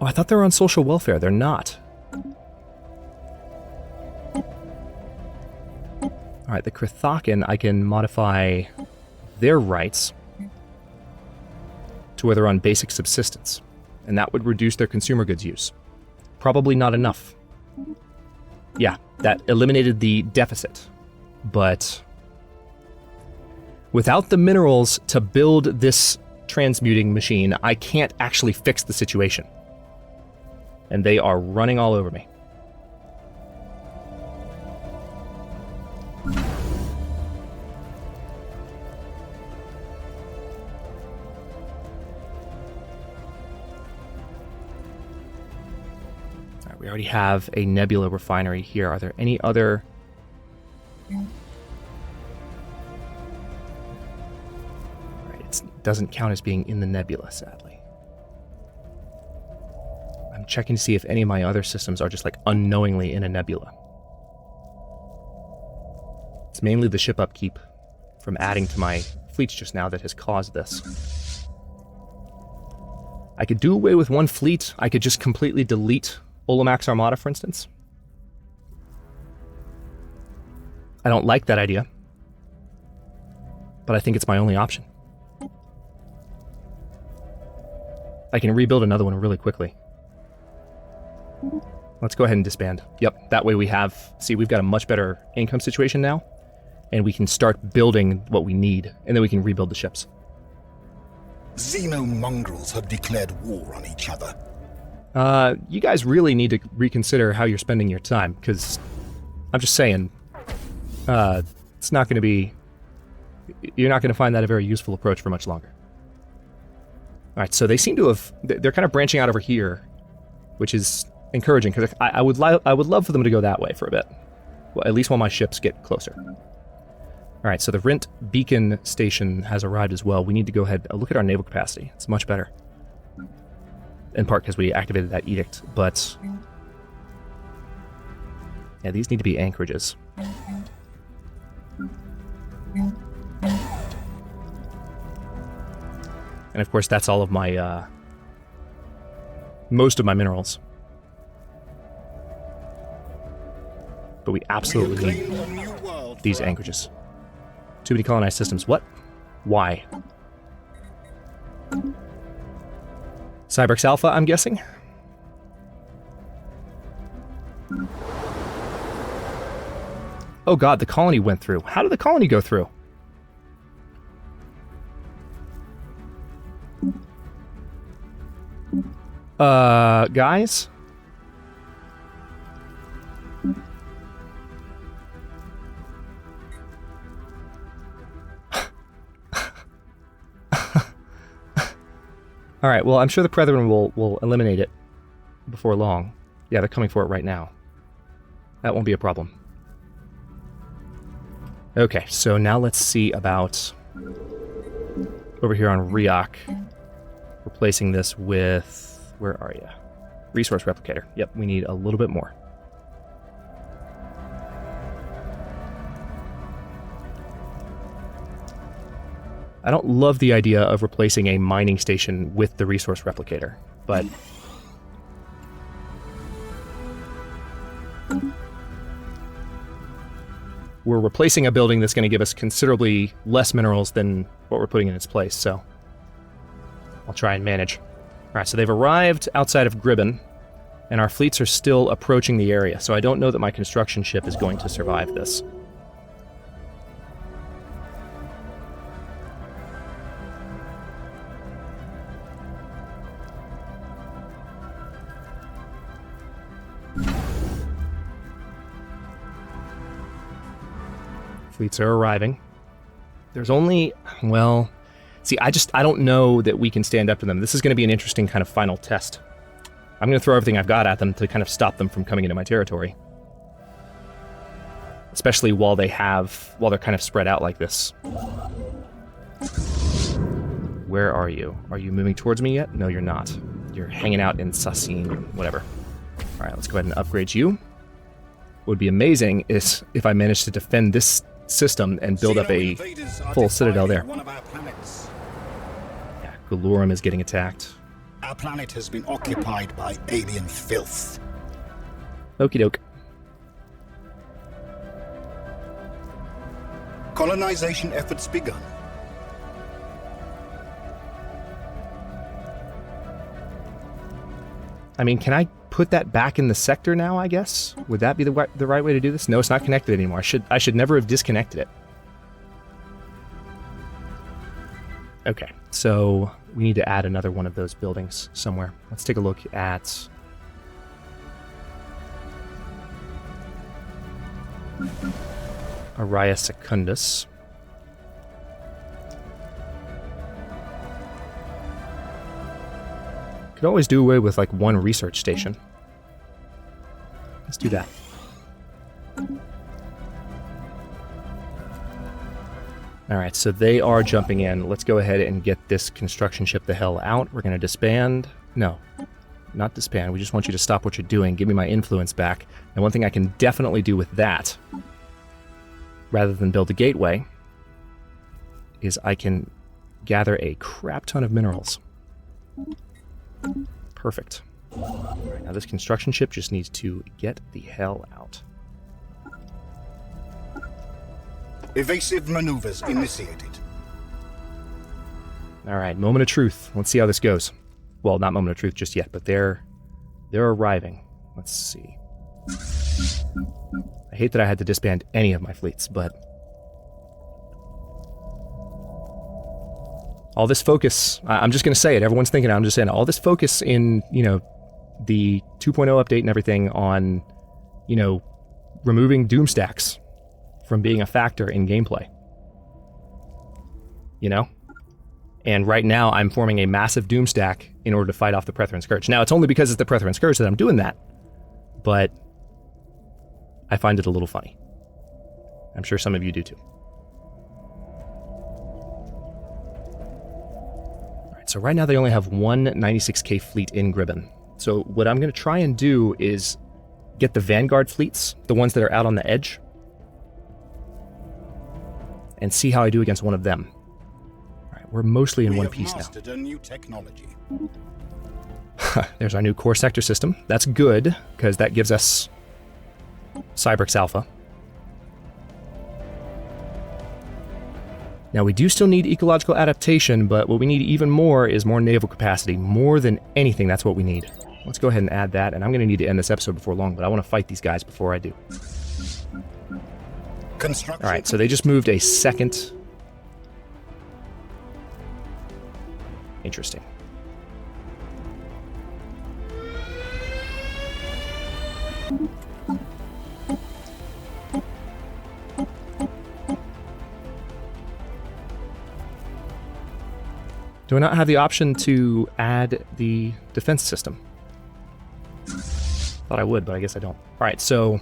Oh, I thought they were on social welfare. They're not. Alright, the Krithakan, I can modify their rights to where they're on basic subsistence. And that would reduce their consumer goods use. Probably not enough. Yeah, that eliminated the deficit. But without the minerals to build this transmuting machine, I can't actually fix the situation. And they are running all over me. Alright, we already have a nebula refinery here. Are there any other... Alright, it doesn't count as being in the nebula, sadly. I'm checking to see if any of my other systems are just like unknowingly in a nebula. It's mainly the ship upkeep from adding to my fleets just now that has caused this. I could do away with one fleet. I could just completely delete Olamax Armada, for instance. I don't like that idea, but I think it's my only option. I can rebuild another one really quickly. Let's go ahead and disband. Yep, that way we have... See, we've got a much better income situation now, and we can start building what we need, and then we can rebuild the ships. Xenomongrels have declared war on each other. You guys really need to reconsider how you're spending your time, because I'm just saying, it's not going to be... You're not going to find that a very useful approach for much longer. Alright, so they seem to have... They're kind of branching out over here, which is encouraging, because I would love for them to go that way for a bit. Well, at least while my ships get closer. Alright, so the Rent Beacon Station has arrived as well. We need to go ahead and look at our naval capacity. It's much better. In part because we activated that edict, but... Yeah, these need to be anchorages. And of course, that's all of my, most of my minerals. But we absolutely need these anchorages. Too many colonized systems. What? Why? Cyberx Alpha, I'm guessing? Oh god, the colony went through. How did the colony go through? Guys? Alright, well, I'm sure the Brethren will eliminate it before long. Yeah, they're coming for it right now. That won't be a problem. Okay, so now let's see about over here on Riok. Replacing this with... Where are you? Resource Replicator. Yep, we need a little bit more. I don't love the idea of replacing a mining station with the Resource Replicator, but... we're replacing a building that's going to give us considerably less minerals than what we're putting in its place, so... I'll try and manage. Alright, so they've arrived outside of Gribben, and our fleets are still approaching the area, so I don't know that my construction ship is going to survive this. Fleets are arriving. There's only, well... See, I don't know that we can stand up to them. This is going to be an interesting kind of final test. I'm going to throw everything I've got at them to kind of stop them from coming into my territory. Especially while they're kind of spread out like this. Where are you? Are you moving towards me yet? No, you're not. You're hanging out in Sassine, whatever. Alright, let's go ahead and upgrade you. What would be amazing is if I managed to defend this system and build up a full citadel there. Yeah, Gulurum is getting attacked. Our planet has been occupied by alien filth. Okie doke. Colonization efforts begun. I mean, can I put that back in the sector now, I guess? Would that be the right way to do this? No, it's not connected anymore. I should never have disconnected it. Okay, so we need to add another one of those buildings somewhere. Let's take a look at... Araya Secundus. Could always do away with like one research station. Let's do that. Alright, so they are jumping in. Let's go ahead and get this construction ship the hell out. We're going to disband. No, not disband. We just want you to stop what you're doing. Give me my influence back. And one thing I can definitely do with that, rather than build a gateway, is I can gather a crap ton of minerals. Perfect. Alright, now this construction ship just needs to get the hell out. Evasive maneuvers initiated. Alright, moment of truth. Let's see how this goes. Well, not moment of truth just yet, but they're arriving. Let's see. I hate that I had to disband any of my fleets, but... all this focus, I'm just going to say it, everyone's thinking it, I'm just saying it, all this focus in, you know, the 2.0 update and everything on, you know, removing doom stacks from being a factor in gameplay. You know? And right now I'm forming a massive doom stack in order to fight off the Prethrin Scourge. Now it's only because it's the Prethrin Scourge that I'm doing that, but I find it a little funny. I'm sure some of you do too. So right now they only have one 96k fleet in Gribben. So what I'm going to try and do is get the Vanguard fleets, the ones that are out on the edge, and see how I do against one of them. All right, we're mostly in We one have piece now. mastered a new technology. There's our new core sector system. That's good, because that gives us Cybrix Alpha. Now, we do still need ecological adaptation, but what we need even more is more naval capacity. More than anything, that's what we need. Let's go ahead and add that, and I'm going to need to end this episode before long, but I want to fight these guys before I do. Construction. Alright, so they just moved a second. Interesting. Do I not have the option to add the defense system? Thought I would, but I guess I don't. Alright, so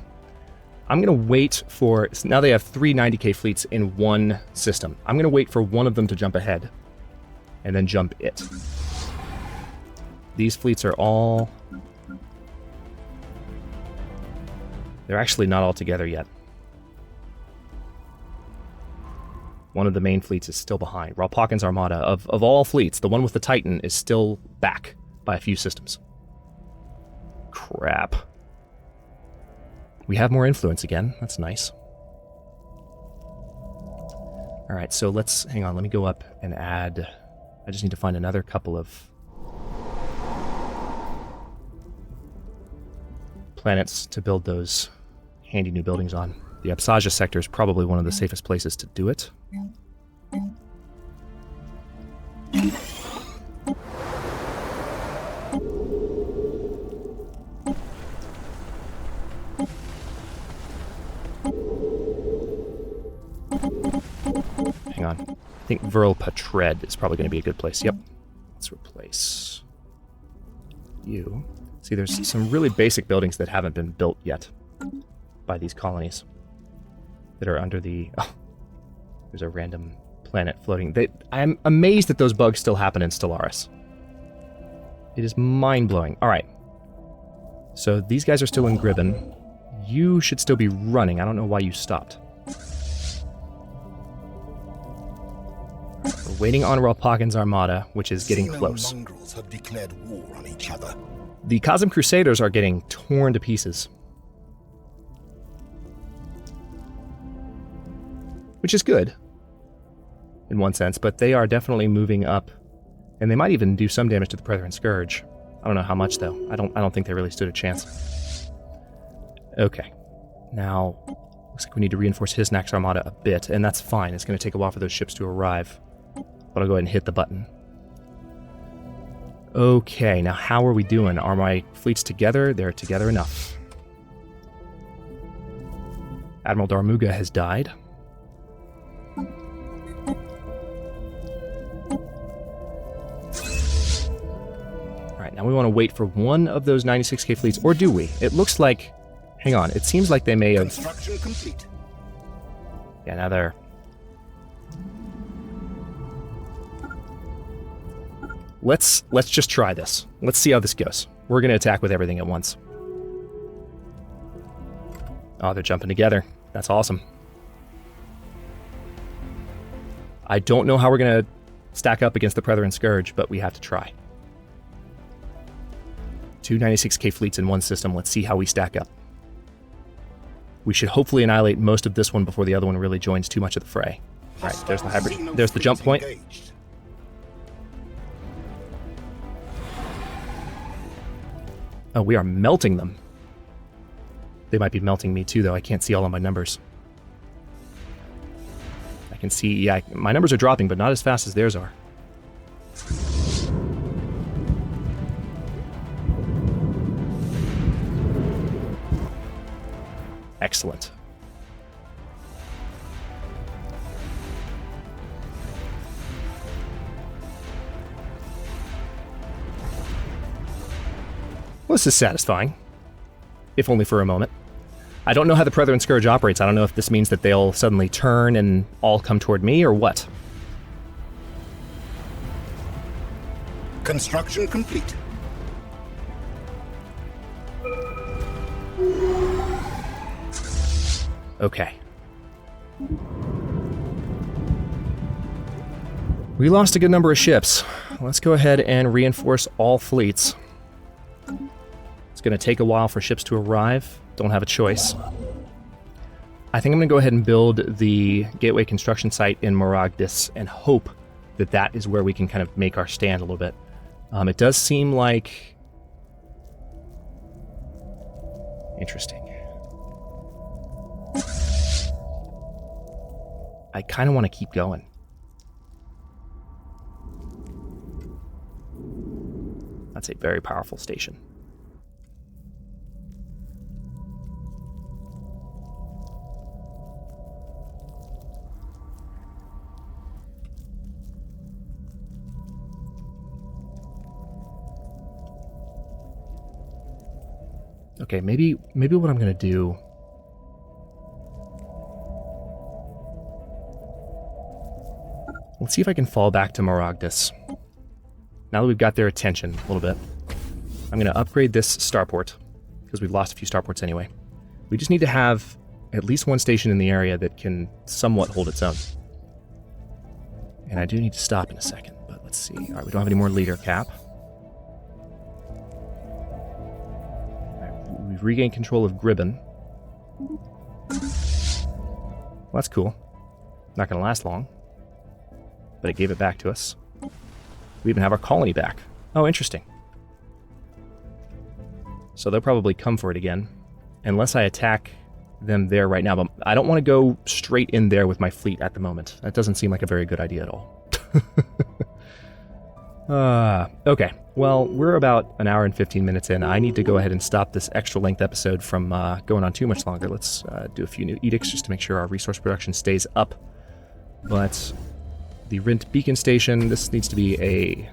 I'm going to wait for... So now they have 3 90k fleets in one system. I'm going to wait for one of them to jump ahead, and then jump it. These fleets are all... They're actually not all together yet. One of the main fleets is still behind. Ralpawkin's Armada, of all fleets, the one with the Titan is still back by a few systems. Crap. We have more influence again. That's nice. Alright, so let's... Hang on, let me go up and add... I just need to find another couple of... planets to build those handy new buildings on. The Absaja sector is probably one of the safest places to do it. Hang on. I think Virl Patred is probably going to be a good place. Yep. Let's replace you. See, there's some really basic buildings that haven't been built yet by these colonies that are under the... Oh, there's a random planet floating. I'm amazed that those bugs still happen in Stellaris. It is mind-blowing. Alright. So these guys are still in Gribben. You should still be running. I don't know why you stopped. We're waiting on Ralpawkin's Armada, which is getting close. Mongrels have declared war on each other. The Cosm Crusaders are getting torn to pieces. Which is good, in one sense, but they are definitely moving up, and they might even do some damage to the Brethren Scourge. I don't know how much, though. I don't think they really stood a chance. Okay. Now, looks like we need to reinforce Hisnax Armada a bit, and that's fine. It's going to take a while for those ships to arrive. But I'll go ahead and hit the button. Okay, now how are we doing? Are my fleets together? They're together enough. Admiral Darmuga has died. Alright, now we want to wait for one of those 96k fleets, or do we? It looks like... Hang on, it seems like they may have... Construction complete. Yeah, now they're... Let's just try this. Let's see how this goes. We're going to attack with everything at once. Oh, they're jumping together. That's awesome. I don't know how we're going to stack up against the Brethren Scourge, but we have to try. 2 96k fleets in one system. Let's see how we stack up. We should hopefully annihilate most of this one before the other one really joins too much of the fray. All right, there's the hybrid. There's the jump point. Engaged. Oh, we are melting them. They might be melting me too, though. I can't see all of my numbers. I can see, yeah, my numbers are dropping, but not as fast as theirs are. Excellent. Well, this is satisfying. If only for a moment. I don't know how the Brethren Scourge operates. I don't know if this means that they'll suddenly turn and all come toward me, or what. Construction complete. Okay. We lost a good number of ships. Let's go ahead and reinforce all fleets. It's going to take a while for ships to arrive. Don't have a choice. I think I'm going to go ahead and build the gateway construction site in Maragdis and hope that that is where we can kind of make our stand a little bit. It does seem like... Interesting. I kind of want to keep going. That's a very powerful station. Okay, maybe what I'm going to do... Let's see if I can fall back to Maragdis. Now that we've got their attention a little bit, I'm going to upgrade this starport, because we've lost a few starports anyway. We just need to have at least one station in the area that can somewhat hold its own. And I do need to stop in a second, but let's see. All right, we don't have any more leader cap. We've regained control of Gribben. Well, that's cool. Not going to last long. But it gave it back to us. We even have our colony back. Oh, interesting. So they'll probably come for it again. Unless I attack them there right now. But I don't want to go straight in there with my fleet at the moment. That doesn't seem like a very good idea at all. Okay. Well, we're about an hour and 15 minutes in. I need to go ahead and stop this extra length episode from going on too much longer. Let's do a few new edicts just to make sure our resource production stays up. But the Rint Beacon Station, this needs to be a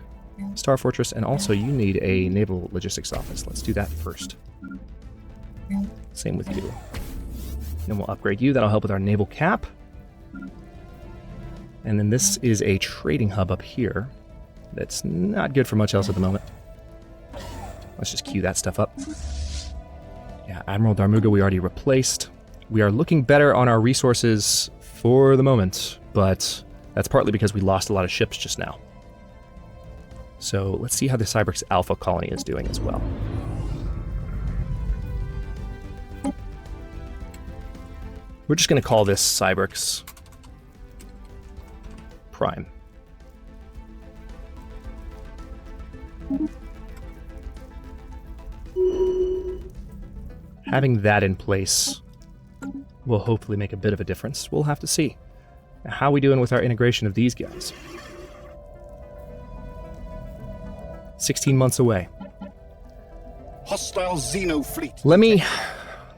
Star Fortress, and also you need a Naval Logistics Office. Let's do that first. Same with you. Then we'll upgrade you. That'll help with our naval cap. And then this is a trading hub up here. That's not good for much else at the moment. Let's just queue that stuff up. Yeah, Admiral Darmuga we already replaced. We are looking better on our resources for the moment, but that's partly because we lost a lot of ships just now. So let's see how the Cybrix Alpha colony is doing as well. We're just going to call this Cybrix Prime. Having that in place will hopefully make a bit of a difference. We'll have to see. Now, how are we doing with our integration of these guys? 16 months away. Hostile Xeno fleet.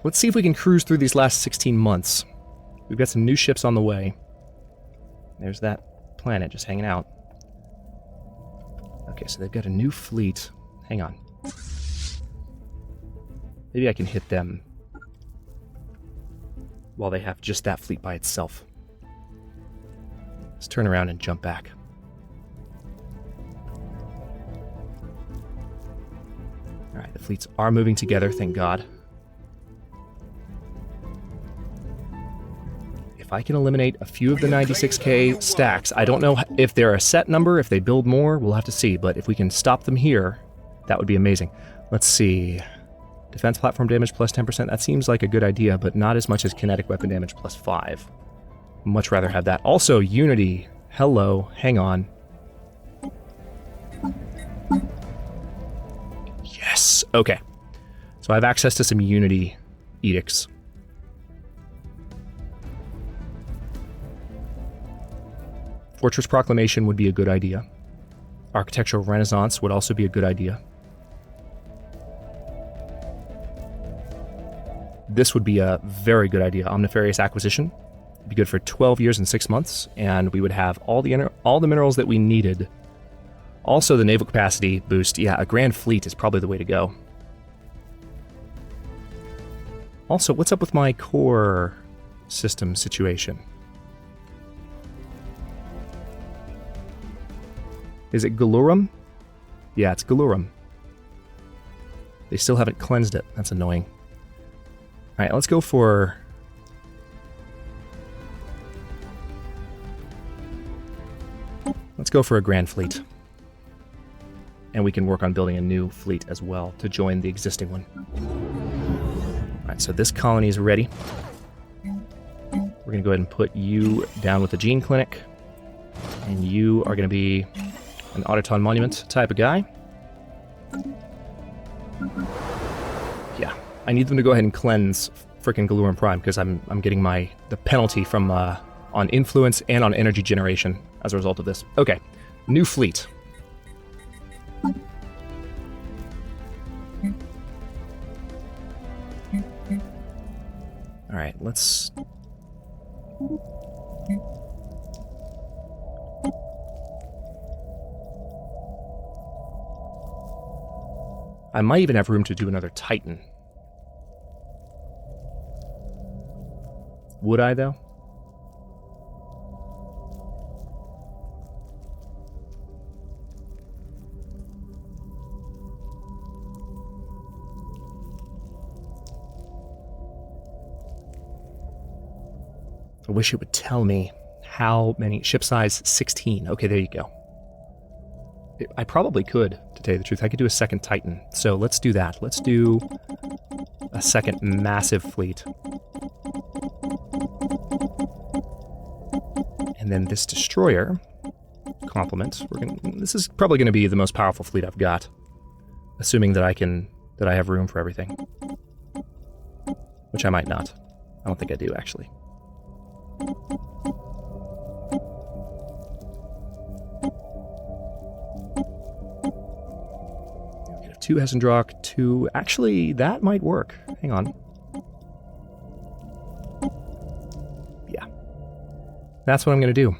Let's see if we can cruise through these last 16 months. We've got some new ships on the way. There's that planet just hanging out. Okay, so they've got a new fleet. Hang on. Maybe I can hit them while they have just that fleet by itself. Let's turn around and jump back. Alright, the fleets are moving together, thank God. If I can eliminate a few of the 96k stacks, I don't know if they're a set number, if they build more, we'll have to see, but if we can stop them here, that would be amazing. Let's see. Defense platform damage plus 10%, that seems like a good idea, but not as much as kinetic weapon damage plus 5. Much rather have that. Also, Unity. Hello, hang on. Yes, okay. So I have access to some Unity edicts. Fortress Proclamation would be a good idea. Architectural Renaissance would also be a good idea. This would be a very good idea. Omnifarious Acquisition would be good for 12 years and 6 months, and we would have all the minerals that we needed. Also, the naval capacity boost. Yeah, a Grand Fleet is probably the way to go. Also, what's up with my core system situation? Is it Galurum? Yeah, it's Galurum. They still haven't cleansed it. That's annoying. Alright, let's go for... let's go for a Grand Fleet. And we can work on building a new fleet as well to join the existing one. Alright, so this colony is ready. We're going to go ahead and put you down with the Gene Clinic. And you are going to be an Autoton Monument type of guy. Yeah, I need them to go ahead and cleanse frickin' Galuran Prime because I'm getting the penalty from on influence and on energy generation as a result of this. Okay, new fleet. All right, let's. I might even have room to do another Titan. Would I, though? I wish it would tell me how many. Ship size 16. Okay, there you go. I probably could, to tell you the truth. I could do a second Titan. So let's do that. Let's do a second massive fleet. And then this destroyer complement. This is probably going to be the most powerful fleet I've got, assuming that I have room for everything, which I might not. I don't think I do actually. We have 2 Hessendrock, 2. Actually, that might work. Hang on. That's what I'm going to do.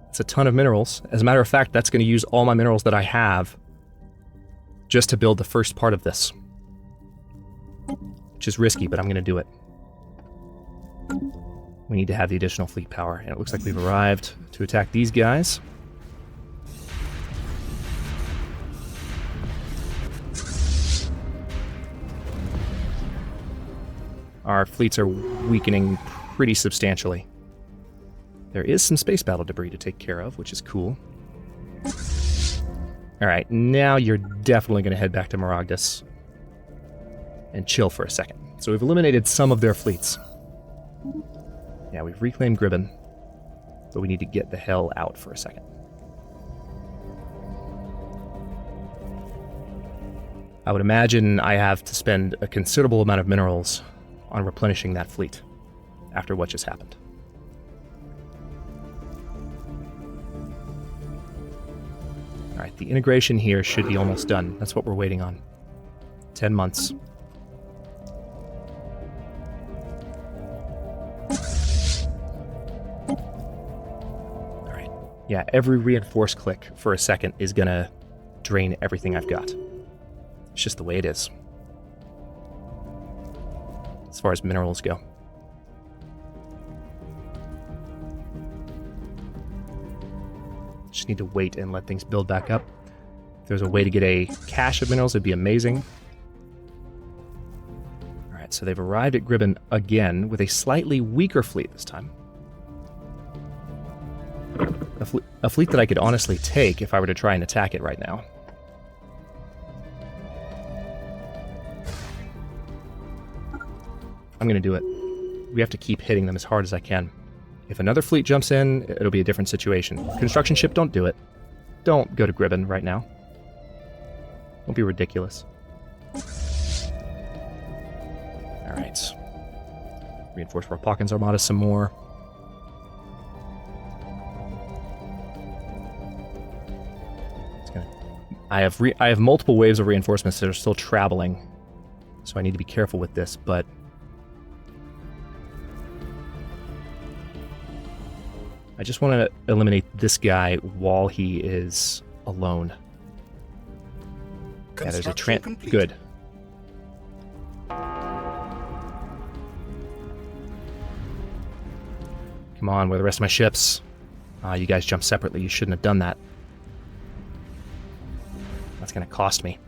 It's a ton of minerals. As a matter of fact, that's going to use all my minerals that I have just to build the first part of this. Which is risky, but I'm going to do it. We need to have the additional fleet power, and it looks like we've arrived to attack these guys. Our fleets are weakening pretty substantially. There is some space battle debris to take care of, which is cool. Alright, now you're definitely going to head back to Maragdas and chill for a second. So we've eliminated some of their fleets. Yeah, we've reclaimed Gribben, but we need to get the hell out for a second. I would imagine I have to spend a considerable amount of minerals on replenishing that fleet after what just happened. Alright, the integration here should be almost done. That's what we're waiting on. 10 months. Alright. Yeah, every reinforce click for a second is gonna drain everything I've got. It's just the way it is. As far as minerals go. Just need to wait and let things build back up. If there's a way to get a cache of minerals, it'd be amazing. Alright, so they've arrived at Gribben again with a slightly weaker fleet this time. A fleet that I could honestly take if I were to try and attack it right now. I'm going to do it. We have to keep hitting them as hard as I can. If another fleet jumps in, it'll be a different situation. Construction ship, don't do it. Don't go to Gribben right now. Don't be ridiculous. Alright. Reinforce Warpawkins Armada some more. I have multiple waves of reinforcements that are still traveling, so I need to be careful with this, but I just want to eliminate this guy while he is alone. Yeah, there's a good. Come on, where are the rest of my ships? You guys jumped separately. You shouldn't have done that. That's going to cost me.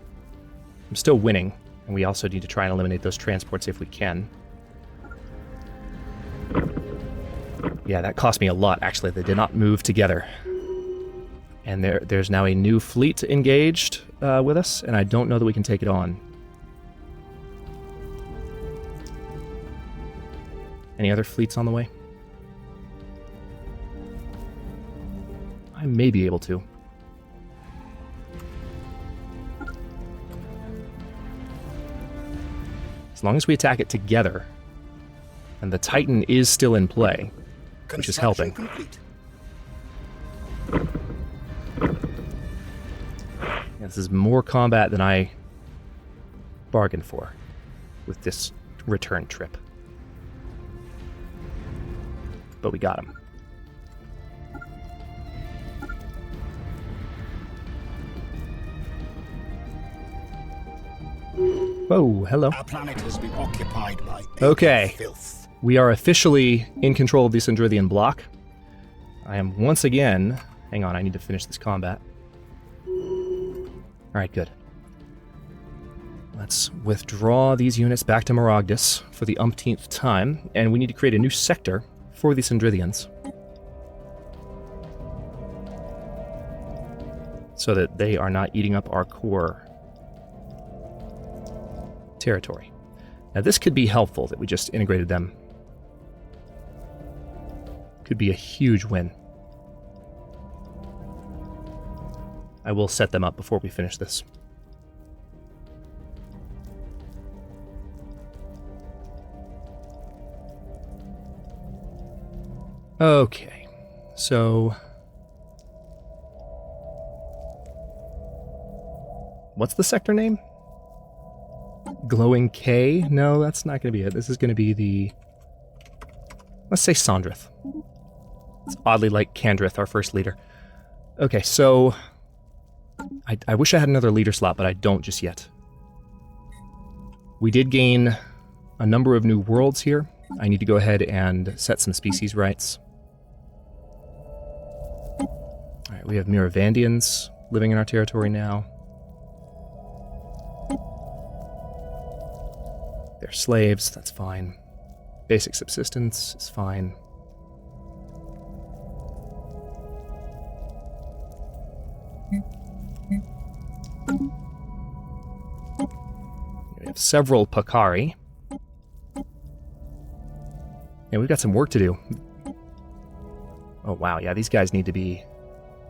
I'm still winning, and we also need to try and eliminate those transports if we can. Yeah, that cost me a lot, actually. They did not move together. And there's now a new fleet engaged with us, and I don't know that we can take it on. Any other fleets on the way? I may be able to. As long as we attack it together, and the Titan is still in play, which is helping. Complete. Yeah, this is more combat than I bargained for with this return trip. But we got him. Whoa, hello. Our planet has been occupied by Okay. filth. We are officially in control of the Sindrithian block. I am once again... Hang on, I need to finish this combat. Alright, good. Let's withdraw these units back to Maragdus for the umpteenth time, and we need to create a new sector for the Sindrithians, so that they are not eating up our core territory. Now this could be helpful, that we just integrated them. Could be a huge win. I will set them up before we finish this. Okay, so... What's the sector name? Glowing K? No, that's not going to be it. This is going to be the... Let's say Sondrith. It's oddly like Kandrith, our first leader. Okay, so... I wish I had another leader slot, but I don't just yet. We did gain a number of new worlds here. I need to go ahead and set some species rights. Alright, we have Miravandians living in our territory now. They're slaves, that's fine. Basic subsistence is fine. We have several Pakari. Yeah, we've got some work to do. Oh wow, yeah, these guys need to be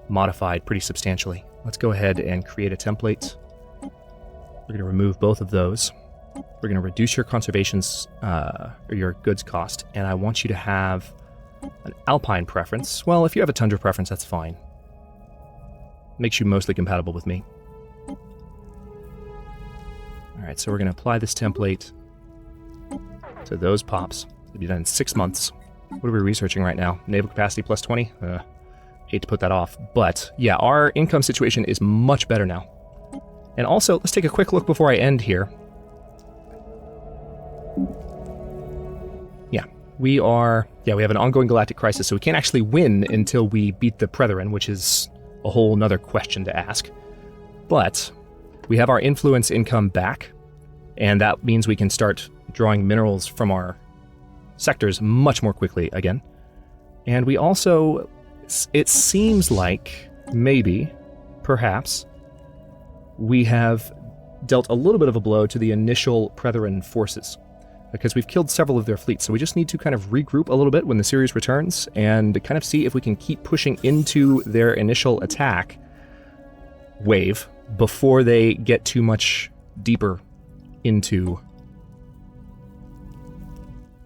modified pretty substantially. Let's go ahead and create a template. We're going to remove both of those. We're going to reduce your conservations, or your goods cost, and I want you to have an alpine preference. Well, if you have a tundra preference, that's fine. Makes you mostly compatible with me. Alright, so we're going to apply this template to those pops. It'll be done in 6 months. What are we researching right now? Naval capacity plus 20? Hate to put that off. But, yeah, our income situation is much better now. And also, let's take a quick look before I end here. Yeah, we have an ongoing galactic crisis, so we can't actually win until we beat the Pretherin, which is a whole nother question to ask. But we have our influence income back, and that means we can start drawing minerals from our sectors much more quickly again. And we also, it seems like, maybe, perhaps, we have dealt a little bit of a blow to the initial Pretherin forces, because we've killed several of their fleets, so we just need to kind of regroup a little bit when the series returns, and kind of see if we can keep pushing into their initial attack wave before they get too much deeper into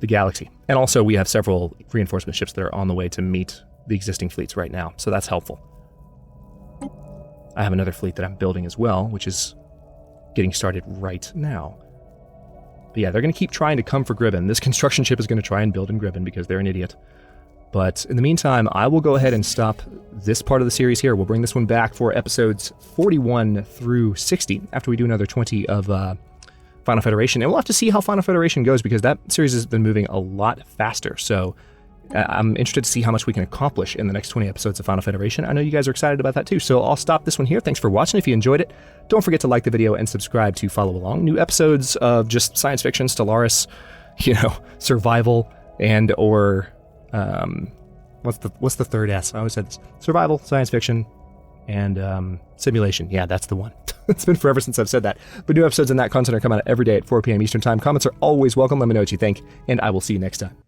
the galaxy. And also, we have several reinforcement ships that are on the way to meet the existing fleets right now, so that's helpful. I have another fleet that I'm building as well, which is getting started right now. But yeah, they're going to keep trying to come for Gribben. This construction ship is going to try and build in Gribben because they're an idiot. But in the meantime, I will go ahead and stop this part of the series here. We'll bring this one back for episodes 41 through 60 after we do another 20 of Final Federation. And we'll have to see how Final Federation goes, because that series has been moving a lot faster. So I'm interested to see how much we can accomplish in the next 20 episodes of Final Federation. I know you guys are excited about that too. So I'll stop this one here. Thanks for watching. If you enjoyed it, don't forget to like the video and subscribe to follow along. New episodes of just science fiction, Stellaris, survival, and or what's the third S? I always said this. Survival, science fiction, and simulation. Yeah, that's the one. It's been forever since I've said that. But new episodes and that content are coming out every day at 4 p.m. Eastern Time. Comments are always welcome. Let me know what you think, and I will see you next time.